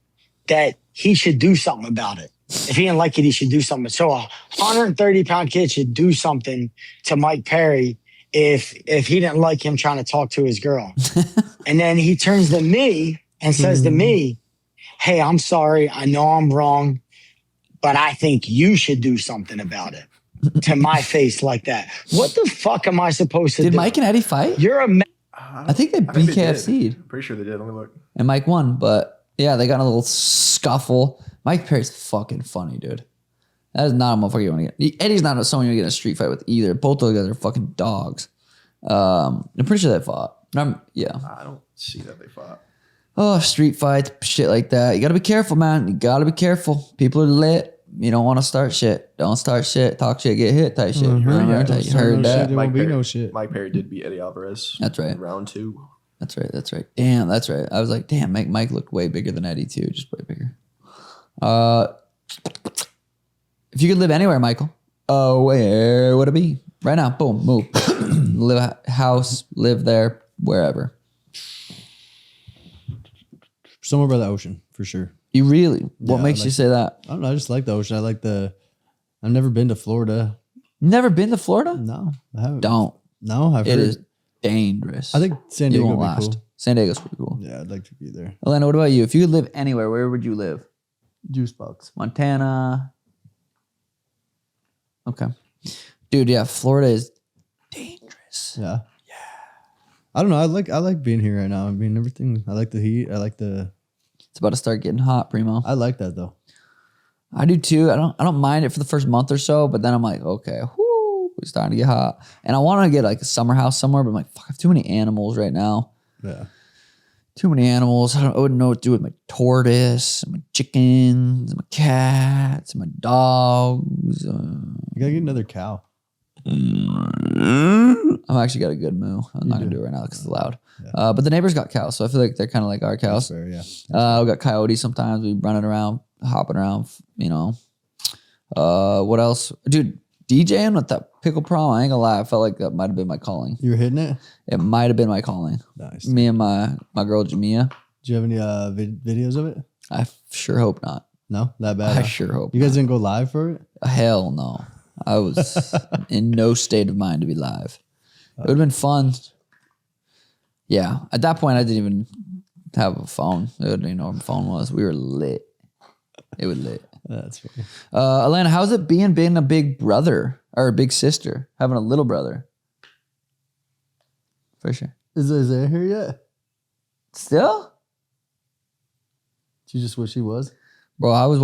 that he should do something about it. If he didn't like it, he should do something. So a 130-pound kid should do something to Mike Perry if he didn't like him trying to talk to his girl. And then he turns to me and says to me, hey, I'm sorry. I know I'm wrong, but I think you should do something about it. To my face like that. What the fuck am I supposed to do?
Did Mike and Eddie fight?
You're a
I think they BKFC'd.
I'm pretty sure they did. Let me look.
And Mike won, but yeah, they got in a little scuffle. Mike Perry's fucking funny, dude. That is not a motherfucker you want to get. Eddie's not someone you want to get in a street fight with either. Both of those guys are fucking dogs. I'm pretty sure they fought. Yeah.
I don't see that they fought.
Oh, street fights, shit like that. You got to be careful, man. You got to be careful. People are lit. you don't want to start shit. Don't start shit. Talk shit, get hit type shit.
Mm-hmm.
You heard that.
There won't be no shit.
Mike Perry did beat Eddie Alvarez.
That's right.
In round 2.
That's right. Damn, that's right. I was like, damn, Mike looked way bigger than Eddie too. Just way bigger. If you could live anywhere, Michael, where would it be? Right now, boom, move. Live house, live there, wherever.
Somewhere by the ocean, for sure.
You really? What
Yeah,
makes you say that?
I don't know. I just like the ocean. I've never been to Florida.
Never been to Florida?
No, I haven't.
Don't.
No, I've
It
heard.
is dangerous.
I think San Diego
won't
would be
last.
cool.
San Diego's pretty cool.
Yeah, I'd like to be there.
Elena, what about you? If you could live anywhere, where would you live?
Juice box.
Montana. Okay. Dude, yeah, Florida is dangerous.
Yeah. I don't know. I like being here right now. I mean, everything. I like the heat.
It's about to start getting hot, primo.
I like that though.
I do too. I don't mind it for the first month or so, but then I'm like, okay, whoo, it's starting to get hot. And I want to get like a summer house somewhere, but I'm like, fuck, I have too many animals right now.
Yeah.
Too many animals. I wouldn't know what to do with my tortoise, and my chickens, and my cats, and my dogs.
You gotta get another cow.
I've actually got a good moo. I'm not gonna do it right now because it's loud.
Yeah.
But the neighbors got cows, so I feel like they're kind of like our cows.
Fair, yeah.
We got coyotes sometimes. We running around, hopping around. What else, dude? DJing with that Pickle Prom. I ain't gonna lie. I felt like that might have been my calling.
You were hitting it.
It might have been my calling.
Nice.
Me and my girl Jamia.
Do you have any videos of it?
I sure hope not.
No, that bad.
I
huh?
sure hope.
You guys didn't go live for it.
Hell no. I was in no state of mind to be live. It would have been fun. Yeah. At that point, I didn't even have a phone. I didn't even know what my phone was. We were lit. It was lit.
That's funny.
Alana, how's it being a big brother or a big sister, having a little brother? For sure.
Is Isaiah here yet?
Still?
Do you just wish he was?
Bro, I was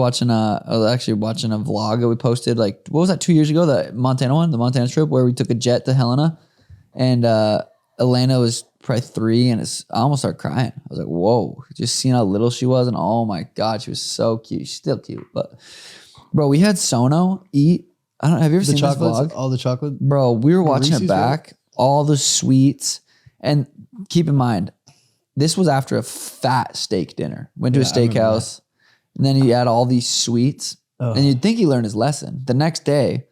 actually watching a vlog that we posted, like, what was that, 2 years ago? The Montana one, the Montana trip where we took a jet to Helena. And Elena was probably 3 and I almost started crying. I was like, whoa, just seeing how little she was. And oh my God, she was so cute. She's still cute. But bro, we had Sono eat. I don't know, have you ever seen this vlog?
All the chocolate?
Bro, we were watching
Reese's,
it back, all the sweets. And keep in mind, this was after a fat steak dinner. Went to a steakhouse. And then he had all these sweets. And you'd think he learned his lesson. The next day,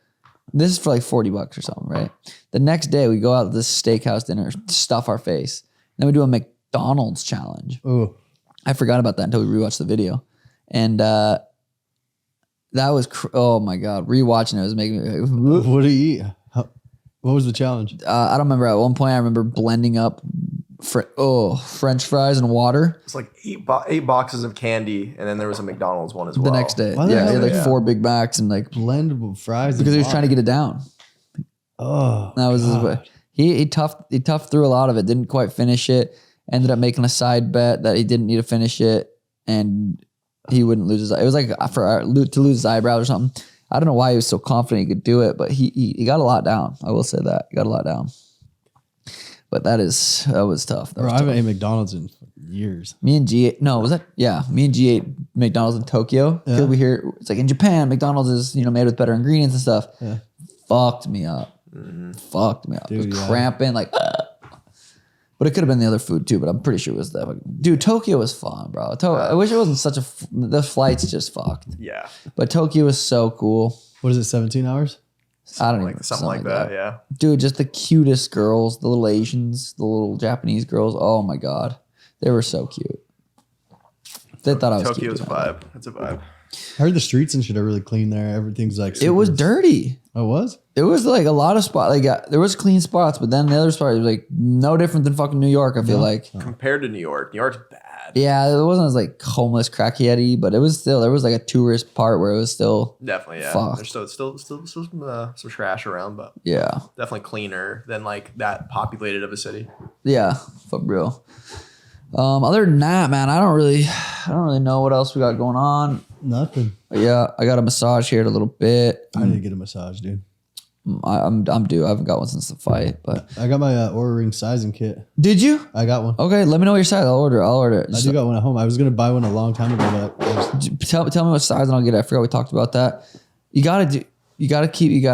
this is for like $40 or something, right? The next day, we go out to this steakhouse dinner, stuff our face. Then we do a McDonald's challenge.
Oh,
I forgot about that until we rewatched the video. And that was, oh my God, rewatching it was making me.
What do you eat? What was the challenge?
I don't remember. At one point, I remember blending up French fries and water.
It's like 8 boxes of candy, and then there was a McDonald's one as well.
The next day.
Why the
Yeah,
hell
he had like
yeah.
4 Big Macs and like,
Blendable fries.
because he was trying to get it down.
Oh,
That was his way. He toughed through a lot of it. Didn't quite finish it. Ended up making a side bet that he didn't need to finish it, and he wouldn't lose his. It was like to lose his eyebrows or something. I don't know why he was so confident he could do it, but he got a lot down. I will say that he got a lot down. But that was tough.
Bro, I haven't ate McDonald's in years.
Me and G ate, no, was that? Yeah, me and G ate McDonald's in Tokyo.
Yeah.
Because we hear it's like in Japan, McDonald's is made with better ingredients and stuff.
Yeah.
Fucked me up. Fucked me up.
Dude,
it was
yeah.
cramping, like. But it could have been the other food too. But I'm pretty sure it was that. Dude, Tokyo was fun, bro. I wish it wasn't such a. The flights just fucked.
Yeah.
But Tokyo was so cool.
What is it, 17 hours?
I don't even
Something like that, yeah.
Dude, just the cutest girls, the little Asians, the little Japanese girls. Oh my God. They were so cute. They thought I was
Tokyo's
cute.
a vibe. It's a vibe.
I heard the streets and shit are really clean there. Everything's like
It was
super-
dirty.
Oh, it was?
It was like a lot of spots. Like there was clean spots, but then the other spots was like no different than fucking New York, I feel like.
Compared to New York's bad.
Yeah, it wasn't as like homeless crackheady, but it was still, there was like a tourist part where it was still
Definitely, yeah.
fucked.
There's still some trash around, but
Yeah.
definitely cleaner than like that populated of a city.
Yeah, for real. Other than that, man, I don't really know what else we got going on.
Nothing.
But yeah, I got a massage here in a little bit.
I need to get a massage, dude.
I'm due. I haven't got one since the fight, but
I got my Oura Ring sizing kit.
Did you?
I got one.
Okay, let me know your size. I'll order it.
I do got one at home. I was gonna buy one a long time ago, but
Tell me what size and I'll get it. I forgot we talked about that. You gotta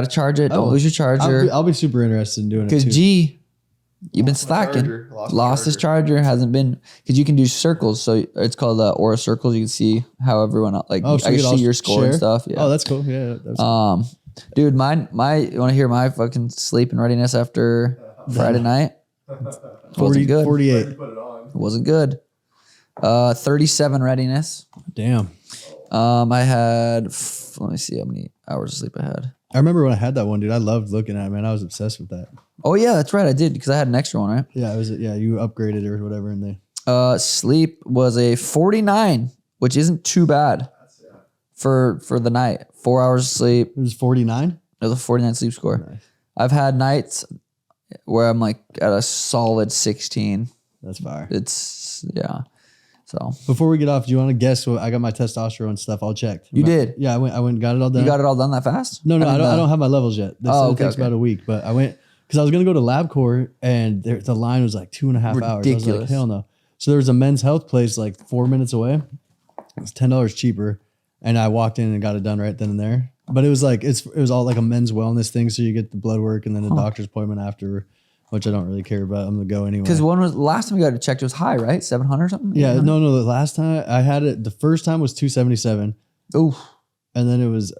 charge it. Don't lose your charger.
I'll be super interested in doing it
Because
too.
You've been slacking. Lost his charger. Hasn't been because you can do circles. So it's called Aura circles. You can see how everyone
so
I
you
can
could all
see your score and
share?
stuff. Yeah.
Oh, that's cool. Yeah. That's
Dude, you want to hear my fucking sleep and readiness after Friday night? Wasn't good.
48.
It wasn't good. 37 readiness.
Damn.
I had. Let me see how many hours of sleep I had.
I remember when I had that one, dude. I loved looking at it, man. I was obsessed with that.
Oh yeah, that's right. I did because I had an extra one, right?
Yeah, you upgraded or whatever in there.
Sleep was a 49, which isn't too bad for the night. 4 hours of sleep.
It was 49?
It was a 49 sleep score. Nice. I've had nights where I'm like at a solid 16.
That's fire.
It's So
before we get off, do you want to guess what I got my testosterone stuff all checked?
You did?
Yeah, I went and got it all done.
You got it all done that fast?
No, I don't have my levels yet. They said it takes
okay.
about a week, but I went because I was gonna go to LabCorp and the line was like 2.5 hours. I was like, hell no. So there was a men's health place like 4 minutes away. It's $10 cheaper. And I walked in and got it done right then and there. But it was like it was all like a men's wellness thing. So you get the blood work and then the doctor's appointment after, which I don't really care about. I'm gonna go anyway.
Because last time we got it checked, it was high, right? 700 or something?
Yeah, no. The last time I had it, the first time was 277.
Ooh.
And then it was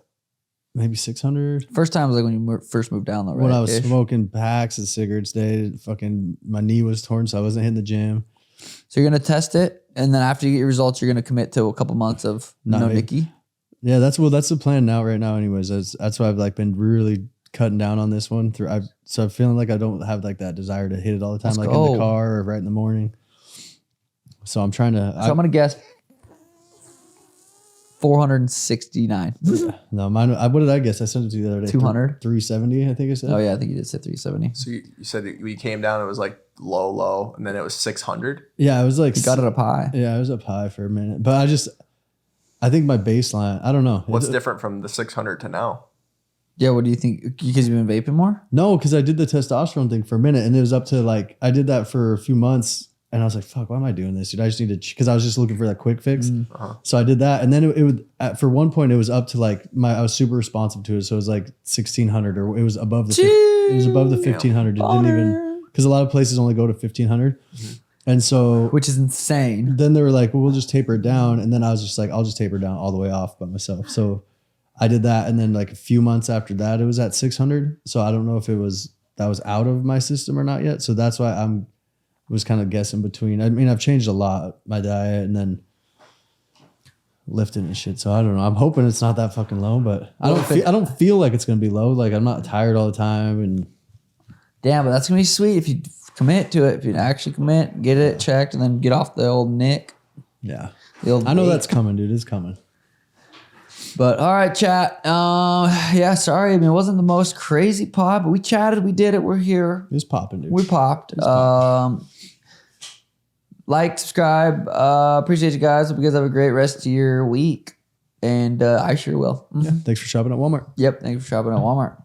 maybe 600.
First time was like when you first moved down though, right?
When I was smoking packs of cigarettes, my knee was torn, so I wasn't hitting the gym.
So you're gonna test it, and then after you get your results, you're gonna commit to a couple months of no Nicky.
Yeah, that's the plan right now. Anyways, that's why I've like been really cutting down on this one. So I'm feeling like I don't have like that desire to hit it all the time, in the car or right in the morning. So I'm trying to.
So I'm gonna guess 469.
No, mine. What did I guess? I sent it to you the other day.
200,
370. I think I said.
Oh yeah, I think you did say 370.
So you said that we came down. It was like low, and then it was 600.
Yeah, I was like.
You got it up high.
Yeah, I was up high for a minute, but I think my baseline. I don't know.
What's different from the 600 to now?
Yeah, what do you think? Because you've been vaping more?
No, because I did the testosterone thing for a minute, and it was up to like I did that for a few months. And I was like, fuck, why am I doing this, dude? I just need to, because I was just looking for that quick fix. So I did that. And then it would, for one point, it was up to like I was super responsive to it. So it was like 1600 or it was above the, it was above the 1500. It didn't even, because a lot of places only go to 1500. And so,
which is insane.
Then they were like, well, we'll just taper it down. And then I was just like, I'll just taper it down all the way off by myself. So I did that. And then like a few months after that, it was at 600. So I don't know if that was out of my system or not yet. So that's why was kind of guessing between. I mean, I've changed a lot, my diet and then lifting and shit. So I don't know. I'm hoping it's not that fucking low, but I don't feel like it's gonna be low. Like I'm not tired all the time. And
damn, but that's gonna be sweet if you commit to it. If you actually commit, get it checked, and then get off the old Nick.
Yeah, I know that's coming, dude. It's coming.
But all right, chat. Yeah, sorry. I mean, it wasn't the most crazy pod, but we chatted. We did it. We're here.
It was popping, dude.
We popped. Like, subscribe. Appreciate you guys. Hope you guys have a great rest of your week. And I sure will.
Yeah, thanks for shopping at Walmart.
Yep, thanks for shopping at Walmart.